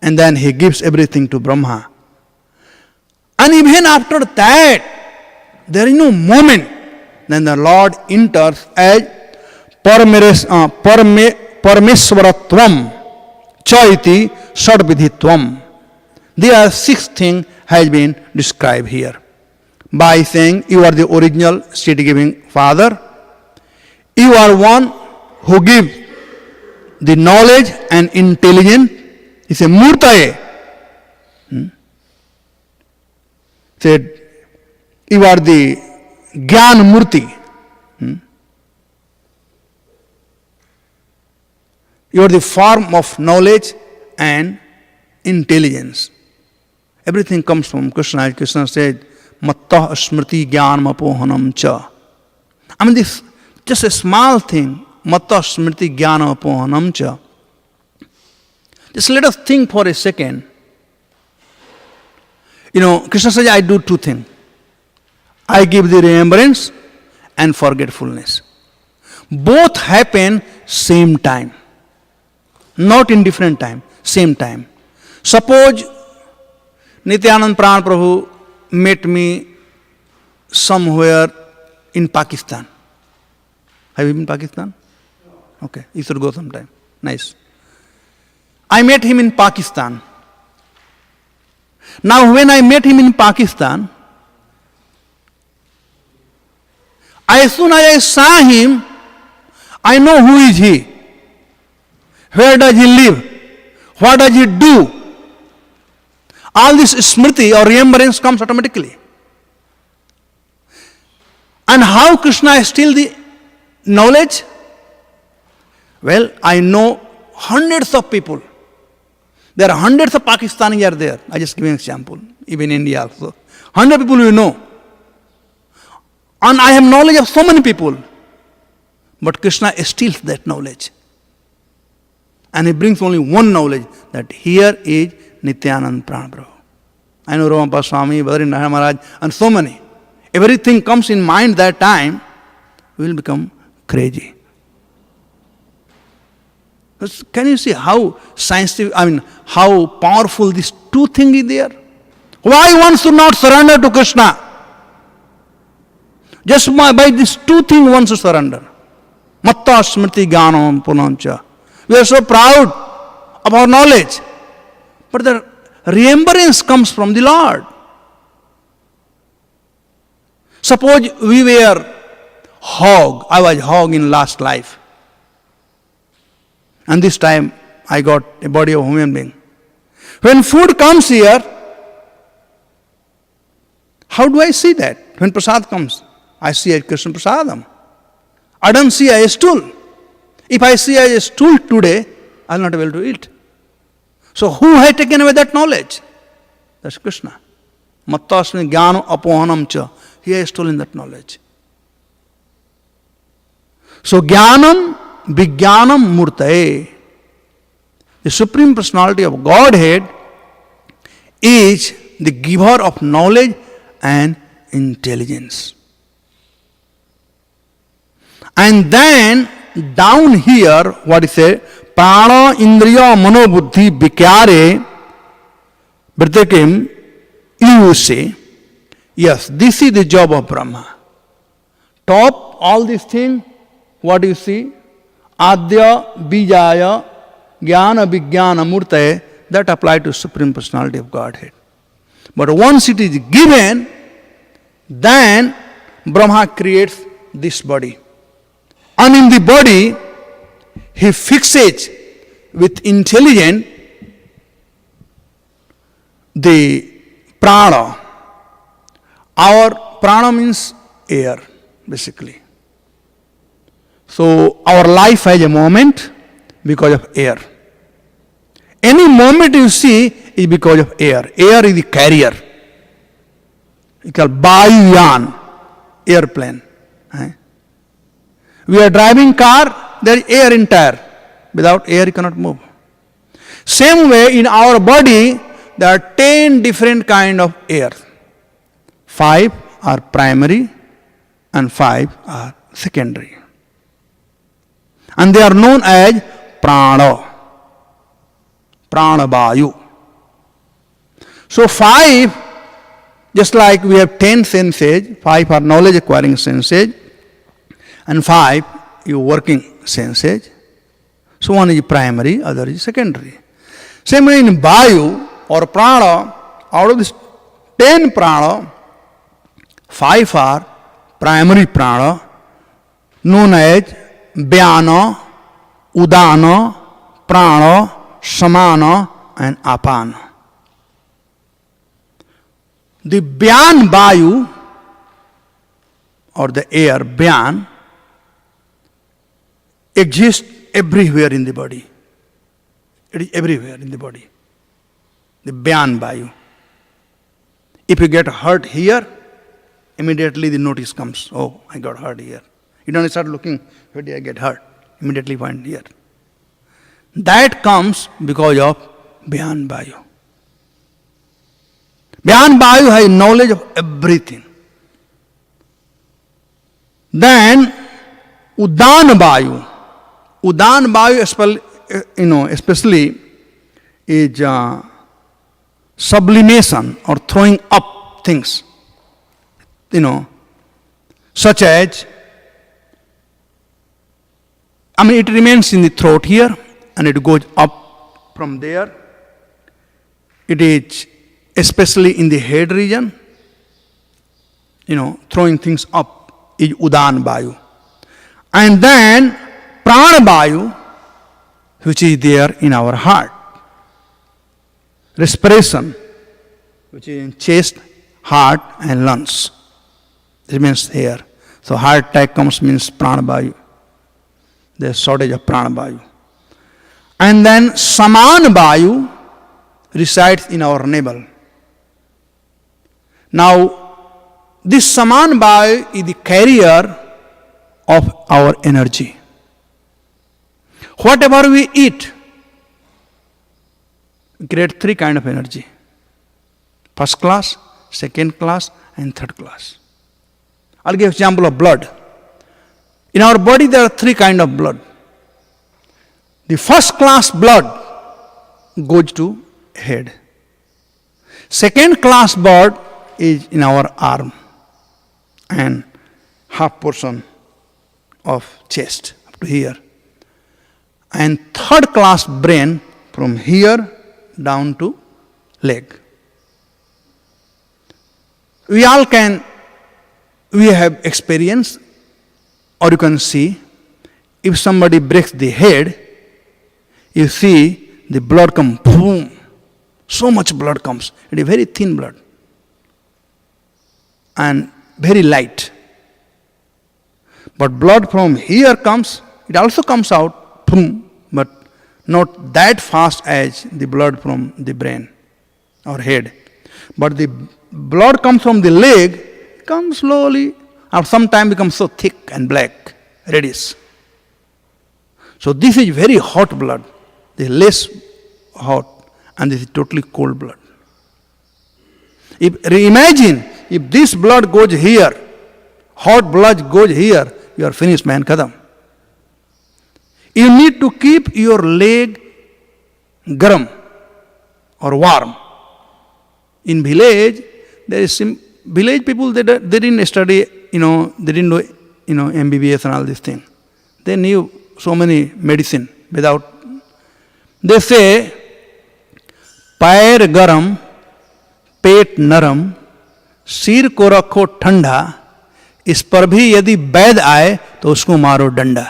and then he gives everything to Brahma. And even after that, there is no moment. Then the Lord enters as Parameswaratvam, Chaiti, Sadvidhitvam. There are 6 things has been described here. By saying, you are the original state-giving Father. You are one who gives the knowledge and intelligence. It's a Murtaye. Said, you are the Gyan Murti. You are the form of knowledge and intelligence. Everything comes from Krishna. As Krishna said, Mattah Smriti Gyanam Apohanam Cha. I mean, this just a small thing. Mattah Smriti Gyanam Apohanam Cha. Just let us think for a second. Krishna says, I do 2 things. I give the remembrance and forgetfulness. Both happen same time. Not in different time, same time. Suppose Nityanand Pran Prabhu met me somewhere in Pakistan. Have you been in Pakistan? Okay, you should go sometime. Nice. I met him in Pakistan. Now when I met him in Pakistan, as soon as I saw him, I know who is he. Where does he live? What does he do? All this smriti or remembrance comes automatically. And how Krishna steals the knowledge? Well, I know hundreds of people. There are hundreds of Pakistanis are there. I just give you an example. Even India also. 100 people you know. And I have knowledge of so many people. But Krishna steals that knowledge. And he brings only one knowledge, that here is Nityanand Pran Prabhu. I know Ramapa Swami, Badrinath Maharaj, and so many. Everything comes in mind that time, we will become crazy. Can you see how scientific, how powerful these 2 things is there? Why one should not surrender to Krishna? Just by these 2 things one should surrender. Matta smriti jnanam punancha. We are so proud of our knowledge. But the remembrance comes from the Lord. Suppose we were hog. I was hog in last life. And this time I got a body of human being. When food comes here, how do I see that? When prasad comes, I see a Krishna prasadam. I don't see a stool. If I see a stool today, I will not be able to eat. So who has taken away that knowledge? That's Krishna. Mattasmi jnano apohanam cha. He has stolen that knowledge. So jnanam vijnanam murtaye. The Supreme Personality of Godhead is the giver of knowledge and intelligence. And then down here, what is it? Prana indriya manobuddhi vikyare vritekim, you say, yes, this is the job of Brahma. Top all these things, what do you see? Adya bijaya jnana vijnana murtaye, that apply to Supreme Personality of Godhead. But once it is given, then Brahma creates this body. And in the body, he fixates with intelligence the prana. Our prana means air, basically. So our life has a moment because of air. Any moment you see is because of air. Air is the carrier. It's called Vayuyan, airplane. We are driving car, there is air in tire. Without air you cannot move. Same way in our body, there are 10 different kind of air. 5 are primary and 5 are secondary. And they are known as prana. Prana vayu. So 5, just like we have 10 senses, 5 are knowledge acquiring senses, and 5 your working senses. So one is primary, other is secondary. Similarly in vayu or prana, out of this 10 prana, 5 are primary prana, known as vyana, udana, prana, samana, and apana. The Vyan Vayu, or the air, Vyan, exists everywhere in the body. It is everywhere in the body. The Vyan Vayu. If you get hurt here, immediately the notice comes, oh, I got hurt here. You don't start looking, where did I get hurt? Immediately find here. That comes because of Vyan Vayu. Vyan Vayu has knowledge of everything. Then Udan Vayu. Udan Vayu especially is sublimation or throwing up things. Such as, it remains in the throat here and it goes up from there. It is especially in the head region, throwing things up is Udan Vayu. And then Prana Vayu, which is there in our heart. Respiration, which is in chest, heart and lungs. It means here. So heart attack comes means Prana Vayu. There is shortage of Prana Vayu. And then Saman Vayu resides in our navel. Now, this Saman Vayu is the carrier of our energy. Whatever we eat, we create 3 kinds of energy. First class, second class, and third class. I'll give example of blood. In our body there are 3 kinds of blood. The first class blood goes to head. Second class blood is in our arm and half portion of chest up to here. And third class brain from here down to leg. We have experience, or you can see, if somebody breaks the head, you see the blood come, boom, so much blood comes. It is very thin blood and very light. But blood from here comes, it also comes out, boom, but not that fast as the blood from the brain or head. But the blood comes from the leg, comes slowly, and sometimes becomes so thick and black, reddish. So this is very hot blood. This is less hot, and this is totally cold blood. Imagine if this blood goes here, hot blood goes here, you are finished, man, kadam. You need to keep your leg garam or warm. In village, there is village people, they didn't study, they didn't know, MBBS and all this thing. They knew so many medicine without. They say, पैर गरम, पेट नरम, सिर को रखो ठंडा, इस पर भी यदि वैद आए तो उसको मारो डंडा.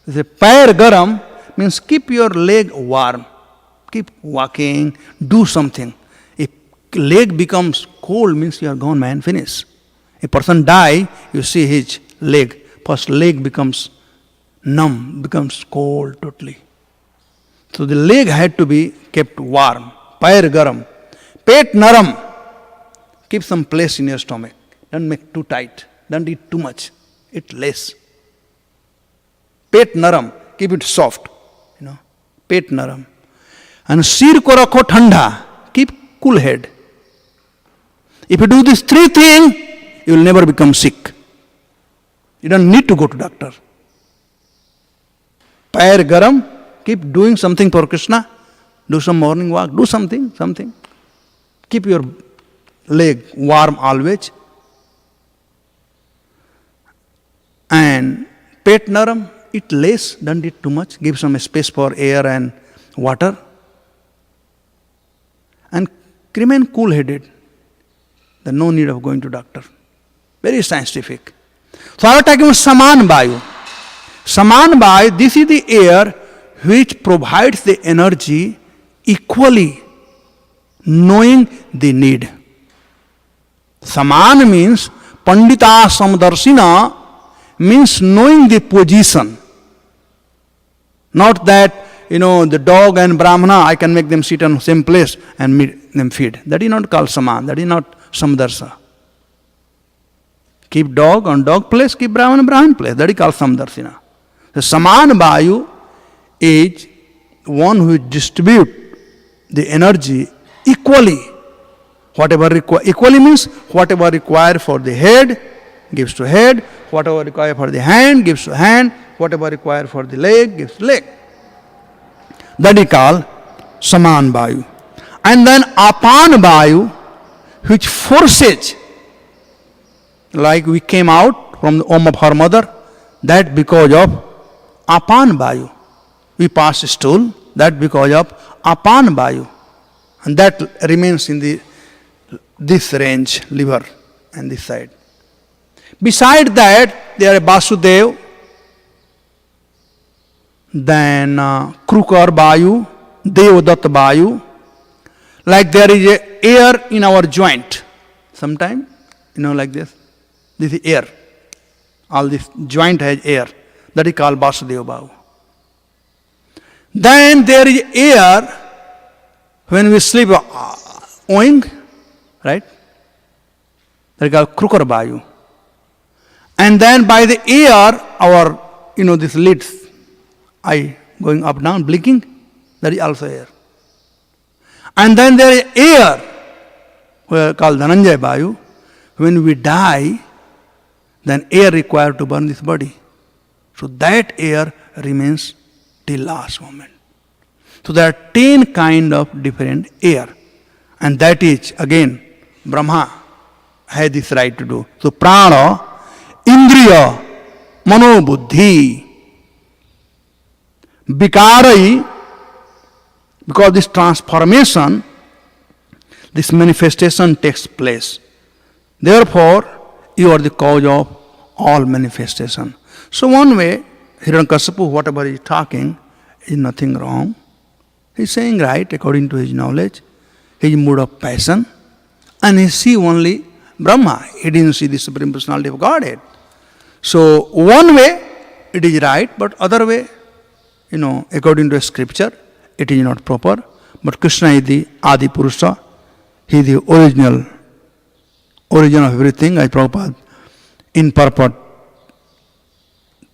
पैर गरम means keep your leg warm, keep walking, do something. If leg becomes cold means you are gone, man, finish. A person die, you see his leg, first leg becomes numb, becomes cold totally. So the leg had to be kept warm. Pair garam. Pet naram. Keep some place in your stomach. Don't make too tight. Don't eat too much. Eat less. Pet naram. Keep it soft. Pet naram. And sir ko rakho thanda. Keep cool head. If you do these 3 things, you will never become sick. You don't need to go to doctor. Pair garam, keep doing something for Krishna. Do some morning walk, do something. Keep your leg warm always. And pet naram, eat less, don't eat too much. Give some space for air and water. And remain cool-headed. There's no need of going to doctor. Very scientific. So I was talking about Saman Vayu. Saman Vayu, this is the air which provides the energy equally, knowing the need. Saman means Pandita Samdarsina, means knowing the position. Not that, the dog and Brahmana, I can make them sit on the same place and make them feed. That is not called Saman, that is not Samdarsa. Keep dog on dog place, keep Brahman on Brahman place. That is called Samdarsina. The Saman Vayu is one who distributes the energy equally. Equally means whatever required for the head, gives to head. Whatever required for the hand, gives to hand. Whatever required for the leg, gives to leg. That is called Saman Vayu. And then Apan Vayu, which forces, like we came out from the womb of her mother, that because of Apan Vayu. We pass stool, that because of Apan Vayu. And that remains in this range, liver and this side. Beside that, there are Vasudev, then Krukar Vayu, Devadatta Vayu. Like there is a air in our joint. Sometimes, like this. This is air. All this joint has air. That is called Vasudeva Vayu. Then there is air when we sleep, owing, right? That is called Krukar Vayu. And then by the air, our, this lids, eye going up, down, blinking, that is also air. And then there is air, called Dhananjaya Vayu. When we die, then air required to burn this body. So that air remains till last moment. So there are 10 kind of different air. And that is, again, Brahma has this right to do. So prana, indriya, mano, buddhi, vikarai, because this transformation, this manifestation takes place. Therefore, you are the cause of all manifestation. So one way, Hiranyakashipu, whatever he is talking, is nothing wrong. He is saying right according to his knowledge, his mood of passion, and he see only Brahma. He didn't see the Supreme Personality of Godhead. So one way, it is right, but other way, according to scripture, it is not proper. But Krishna is the Adi Purusha. He is the origin of everything, as Prabhupada in purport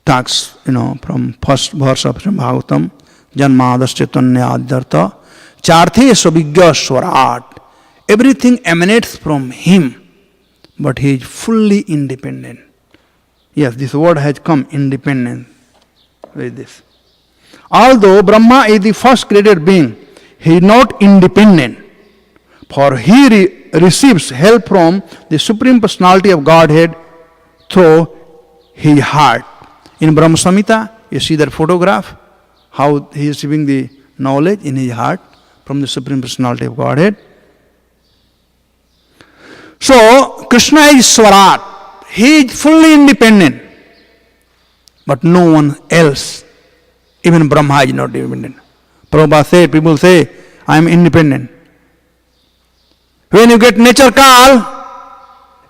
talks, from first verse of Srimad Bhagavatam, Janmadasya Adyartha, Charthe Svabhigya Swarat. Everything emanates from him, but he is fully independent. Yes, this word has come, independent, with this. Although Brahma is the first created being, he is not independent, for he receives help from the Supreme Personality of Godhead through his heart. In Brahma Samhita, you see that photograph, how he is receiving the knowledge in his heart from the Supreme Personality of Godhead. So, Krishna is Swarat. He is fully independent, but no one else. Even Brahma is not independent. Prabhupada say, people say, I am independent. When you get nature call,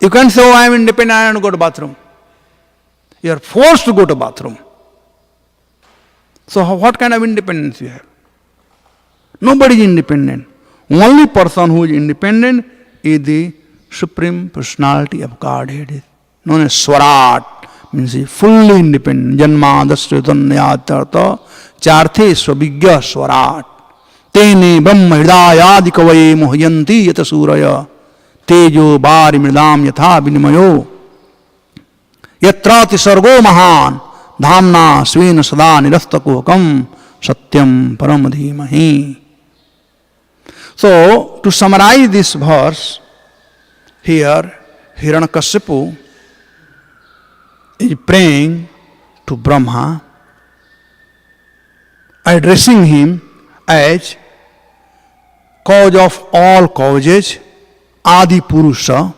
you can't say, oh, I am independent, I want to go to bathroom. You are forced to go to bathroom. So what kind of independence you have? Nobody is independent. Only person who is independent is the Supreme Personality of Godhead, known as Swarat, means he is fully independent. Janmadasya Adyartha, Charthe Svabhigya Swarat. Tene Brahma Hridayadi Kavaye Mohayanti Yata Suraya Tejo Bari Mridam Yatha Vinimayo Yatrati Sargo Mahan Dhamna svena sada nirastakokam satyam param dhimahi. So, to summarize this verse, here Hiranyakashipu is praying to Brahma, addressing him as cause of all causes, Adi Purusha,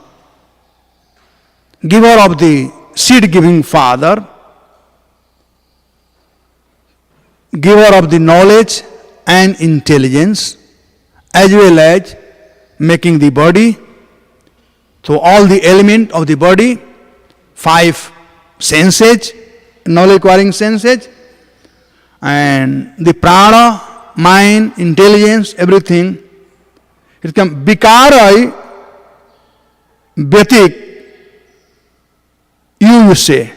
giver of the seed-giving Father, giver of the knowledge and intelligence, as well as making the body. So all the element of the body, 5 senses, knowledge-acquiring senses, and the prana, mind, intelligence, everything. It comes vikarai vyatik, you say.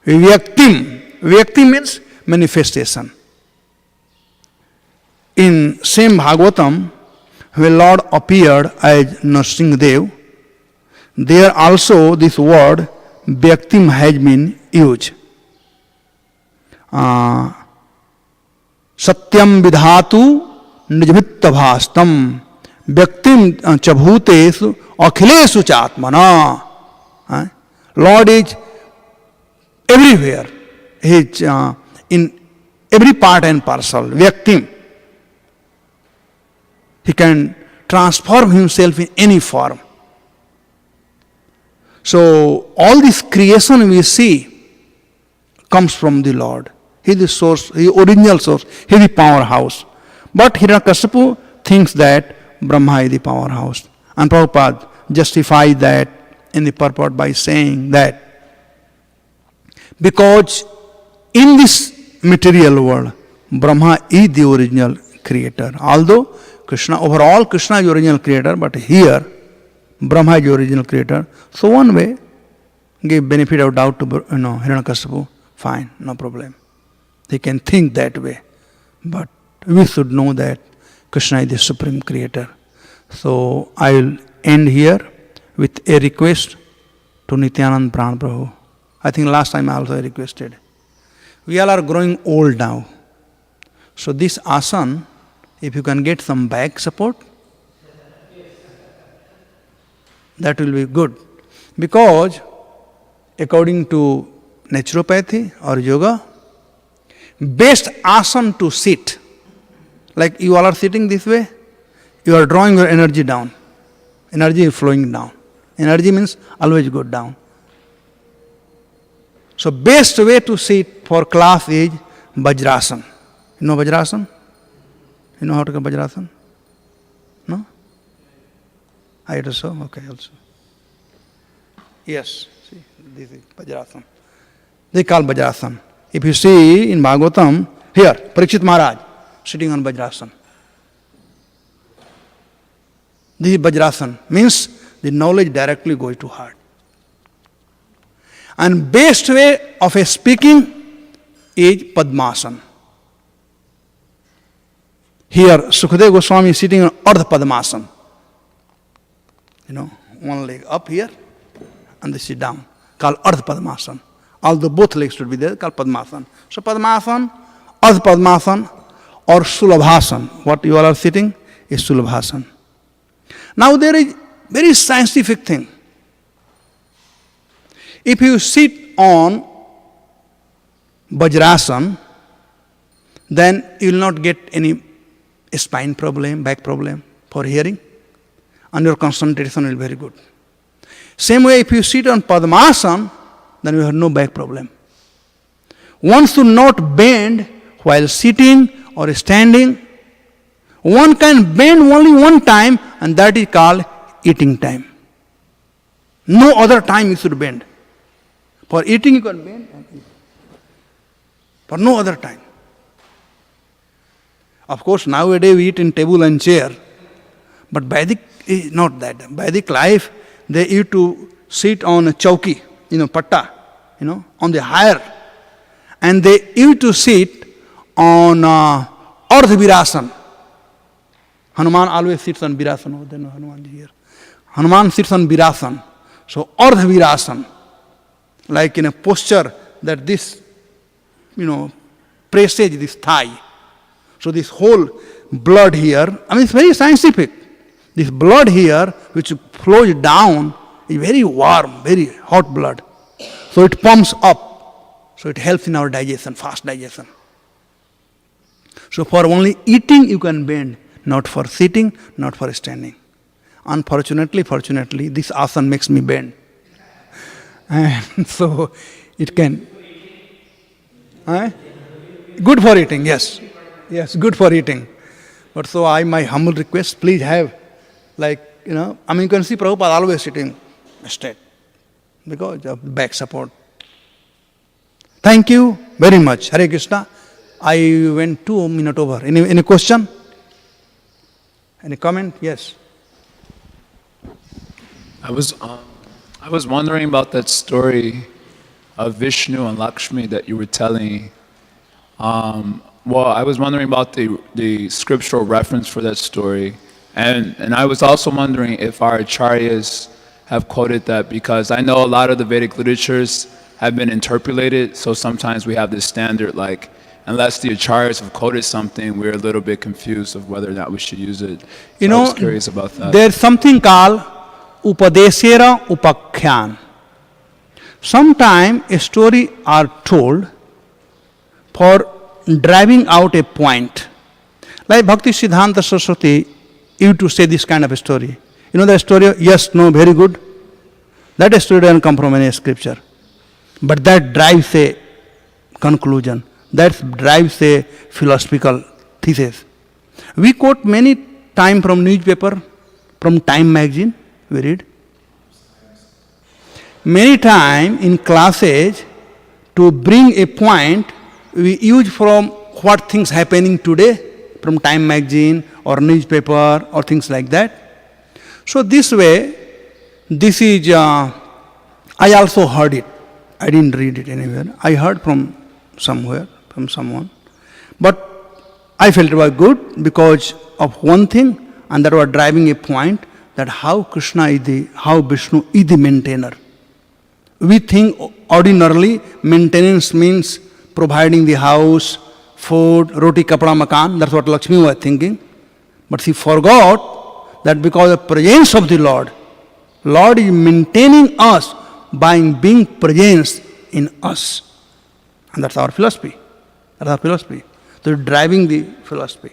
Vyaktim. Vyaktim means manifestation. In same Bhagavatam, when Lord appeared as Nrsimhadev, there also this word Vyaktim has been used. Satyam vidhatu nijvittavastam Vyaktim chabhutesu akhilesu chatmana. Lord is everywhere. He is in every part and parcel. Vyaktim. He can transform himself in any form. So, all this creation we see comes from the Lord. He is the source, He is the original source, He is the powerhouse. But Hiranyakashipu thinks that Brahma is the powerhouse. And Prabhupada justifies that in the purport by saying that because in this material world, Brahma is the original creator. Although Krishna, overall Krishna is the original creator, but here Brahma is the original creator. So one way, give benefit of doubt to Hiranyakashipu, fine, no problem. They can think that way. But we should know that Krishna is the supreme creator. So I will end here with a request to Nityananda Pran Prabhu. I think last time I also requested. We all are growing old now. So this asana, if you can get some back support, that will be good. Because according to naturopathy or yoga, best asana to sit, like you all are sitting this way, you are drawing your energy down. Energy is flowing down. Energy means always go down. So best way to sit for class is Vajrasana. You know Vajrasana? You know how to do Vajrasana? No? I also? Okay, also. Yes, see, this is Vajrasana. They call Vajrasana. If you see in Bhagavatam, here, Parikshit Maharaj, sitting on Vajrasana. This is Vajrasana, means the knowledge directly goes to heart. And best way of a speaking is Padmasana. Here, Sukadeva Goswami is sitting on Ardha Padmasana. You know, one leg up here and they sit down, called Ardha Padmasana. Although both legs should be there, called Padmasana. So Padmasana, Ardha Padmasana, or Sulabhasana. What you all are sitting is Sulabhasana. Now there is very scientific thing. If you sit on Vajrasana, then you will not get any spine problem, back problem for hearing, and your concentration will be very good. Same way, if you sit on Padmasana, then you have no back problem. One should not bend while sitting or standing. One can bend only one time, and that is called eating time. No other time you should bend. For eating you can bend and eat. For no other time. Of course, nowadays we eat in table and chair, but Vedic is not that. Vedic life, they used to sit on a chauki, patta, on the higher, and they used to sit on Ardha Virasana. Hanuman always sits on Virasana. Oh, then Hanuman is here. Hanuman sits on Virasana. So Ardha Virasana, like in a posture that this presage this thigh. So this whole blood here, it's very scientific. This blood here, which flows down, is very warm, very hot blood. So it pumps up. So it helps in our digestion, fast digestion. So for only eating you can bend, not for sitting, not for standing. Unfortunately, fortunately, this asana makes me bend. And so it can. Good for eating, yes. Yes, good for eating. But so my humble request, please have, you can see Prabhupada always sitting straight because of back support. Thank you very much. Hare Krishna. I went 2 minutes over. Any question? Any comment? Yes. I was wondering about that story of Vishnu and Lakshmi that you were telling. Well, I was wondering about the scriptural reference for that story. And I was also wondering if our acharyas have quoted that, because I know a lot of the Vedic literatures have been interpolated, so sometimes we have this standard, like, unless the acharyas have quoted something, we're a little bit confused of whether or not we should use it. So I was curious about that. There's something called Upadesera Upakhyan. Sometimes a story are told for driving out a point. Like Bhakti Siddhanta Saraswati used to say this kind of a story. You know the story? Yes, no, very good. That story doesn't come from any scripture. But that drives a conclusion. That drives a philosophical thesis. We quote many times from newspaper, from Time magazine, we read. Many times in classes, to bring a point, we use from what things happening today, from Time magazine or newspaper or things like that. So this way, this is, I also heard it. I didn't read it anywhere. I heard from somewhere, from someone. But I felt it was good because of one thing, and that was driving a point that how how Vishnu is the maintainer. We think ordinarily maintenance means providing the house, food, roti, kapda, makan. That's what Lakshmi was thinking. But she forgot that because of the presence of the Lord is maintaining us by being present in us. And that's our philosophy. That's our philosophy. So driving the philosophy.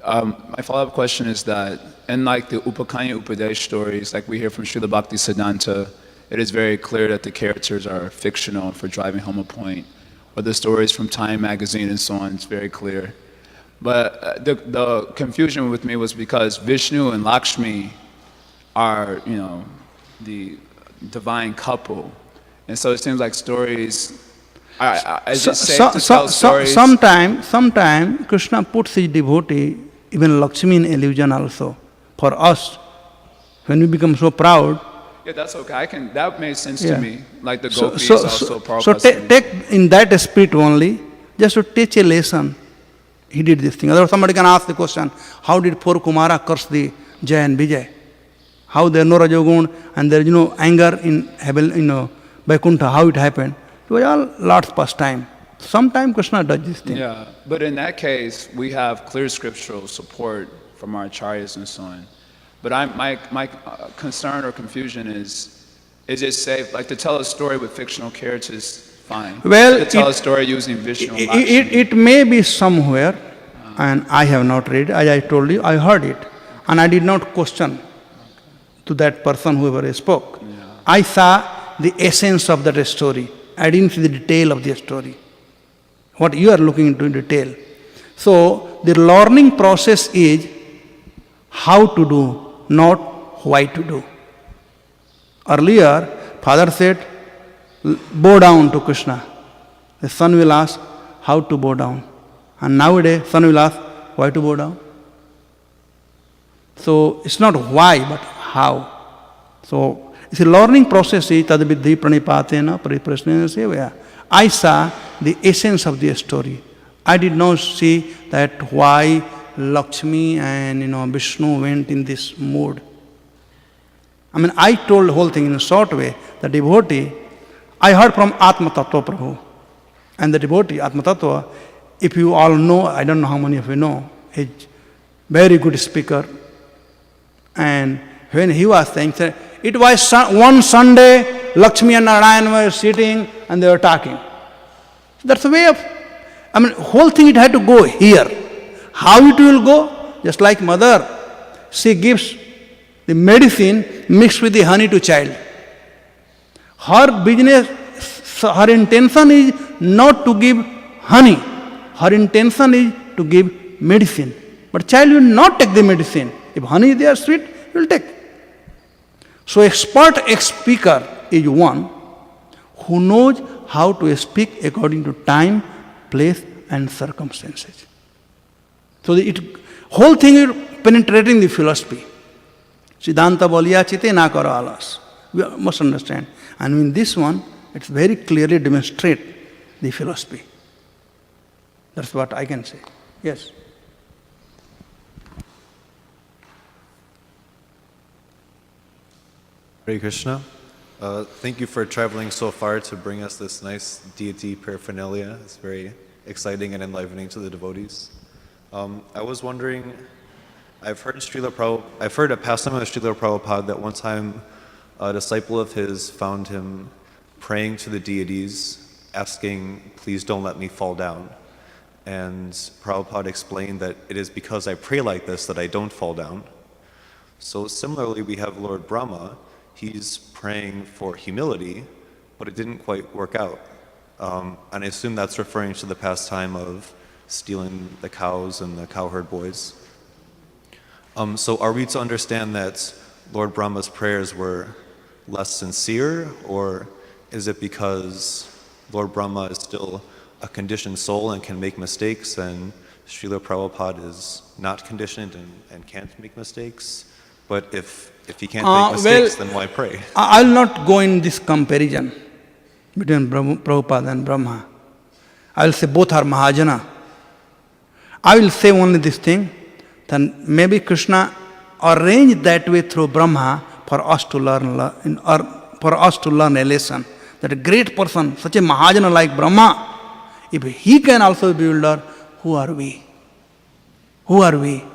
My follow-up question is that in like the Upakanya Upadesh stories, like we hear from Srila Bhakti Siddhanta, it is very clear that the characters are fictional for driving home a point. Or the stories from Time magazine and so on, it's very clear. But the confusion with me was because Vishnu and Lakshmi are, the divine couple. And so it seems like stories, is it safe to tell stories? Sometime Krishna puts his devotee, even Lakshmi in illusion also. For us, when we become so proud. Yeah, that's okay. That made sense to me. Like the gopis also. So take in that spirit only, just to teach a lesson. He did this thing. Otherwise somebody can ask the question, how did 4 Kumara curse the Jay and Vijay? How there is no Rajogun and there is no anger in heaven, Vaikuntha, how it happened? It was all Lord's pastime. Sometimes Krishna does this thing. Yeah, but in that case, we have clear scriptural support from our acharyas and so on. But my concern or confusion is it safe, like to tell a story with fictional characters, fine. Well, to tell a story using Vishnu and Lakshmi. It may be somewhere, and I have not read. As I told you, I heard it, and I did not question to that person whoever spoke. Yeah. I saw the essence of that story. I didn't see the detail of the story. What you are looking into in detail. So the learning process is how to do, not why to do. Earlier, Father said, bow down to Krishna. The son will ask, how to bow down? And nowadays, son will ask, why to bow down? So it's not why, but how. So it's a learning process. Tadviddhi pranipatena pariprasnena sevaya. I saw the essence of the story. I did not see that why Lakshmi and Vishnu went in this mood. I mean, I told the whole thing in a short way. The devotee, I heard from Atma Tattva Prabhu. And the devotee, Atma Tattva, if you all know, I don't know how many of you know, he's very good speaker. And when he was saying, it was one Sunday, Lakshmi and Narayan were sitting and they were talking. That's the way of, I mean, whole thing it had to go here. How it will go? Just like mother, she gives the medicine mixed with the honey to child. Her business, her intention is not to give honey. Her intention is to give medicine. But child will not take the medicine. If honey is there, sweet, he will take. So expert speaker is one who knows how to speak according to time, place and circumstances. So the whole thing is penetrating the philosophy. Siddhanta boliya chite na karo alas. We must understand. And in this one, it's very clearly demonstrate the philosophy. That's what I can say. Yes. Hare Krishna. Thank you for traveling so far to bring us this nice deity paraphernalia. It's very exciting and enlivening to the devotees. I was wondering, I've heard a pastime of Srila Prabhupada that one time a disciple of his found him praying to the deities, asking, please don't let me fall down. And Prabhupada explained that it is because I pray like this that I don't fall down. So similarly, we have Lord Brahma. He's praying for humility, but it didn't quite work out. And I assume that's referring to the pastime of stealing the cows and the cowherd boys. So are we to understand that Lord Brahma's prayers were less sincere, or is it because Lord Brahma is still a conditioned soul and can make mistakes, and Srila Prabhupada is not conditioned and can't make mistakes? But if he can't make mistakes, then why pray? I'll not go in this comparison between Prabhupada and Brahma. I will say both are Mahajana. I will say only this thing, then maybe Krishna arranged that way through Brahma for us to learn a lesson. That a great person, such a Mahajana like Brahma, if he can also be builder, who are we? Who are we?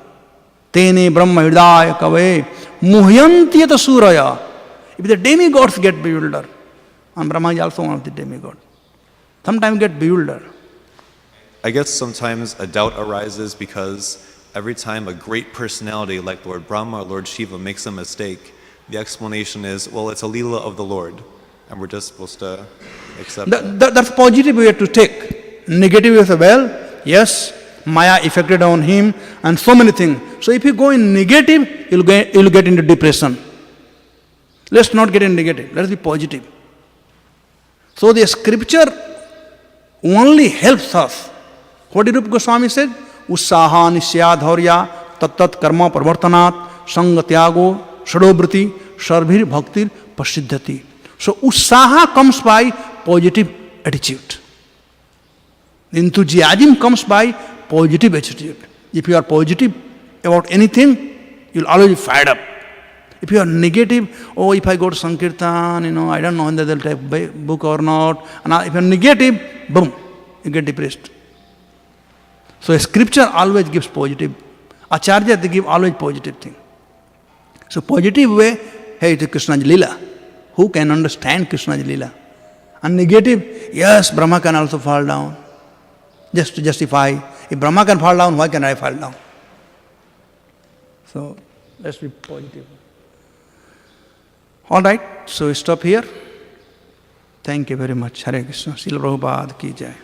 Tene Brahma Hridaya Kave Muhyantyata Suraya. If the demigods get bewildered, and Brahma is also one of the demigods, sometimes get bewildered. I guess sometimes a doubt arises because every time a great personality like Lord Brahma or Lord Shiva makes a mistake, the explanation is, well, it's a Leela of the Lord, and we're just supposed to accept that. That's positive way to take. Negative way as well, yes, Maya affected on him and so many things. So if you go in negative, you'll get into depression. Let's not get in negative, let's be positive. So the scripture only helps us. What did Rupa Goswami said? Ussaha nisya dhaurya tat karma parvartanat sanga tyago shadobriti sarvir bhaktir prasiddhati. So ussaha comes by positive attitude. Enthusiasm comes by positive attitude. If you are positive about anything, you'll always be fired up. If you are negative, oh, if I go to Sankirtan, I don't know whether they'll take book or not. And if you are negative, boom, you get depressed. So scripture always gives positive. Acharya, they give always positive thing. So positive way, hey, it is Krishna's Leela. Who can understand Krishna's Leela? And negative, yes, Brahma can also fall down. Just to justify. If Brahma can fall down, why can I fall down? So let's be positive. All right, so we stop here. Thank you very much. Hare Krishna. Srila Prabhupada ki jai.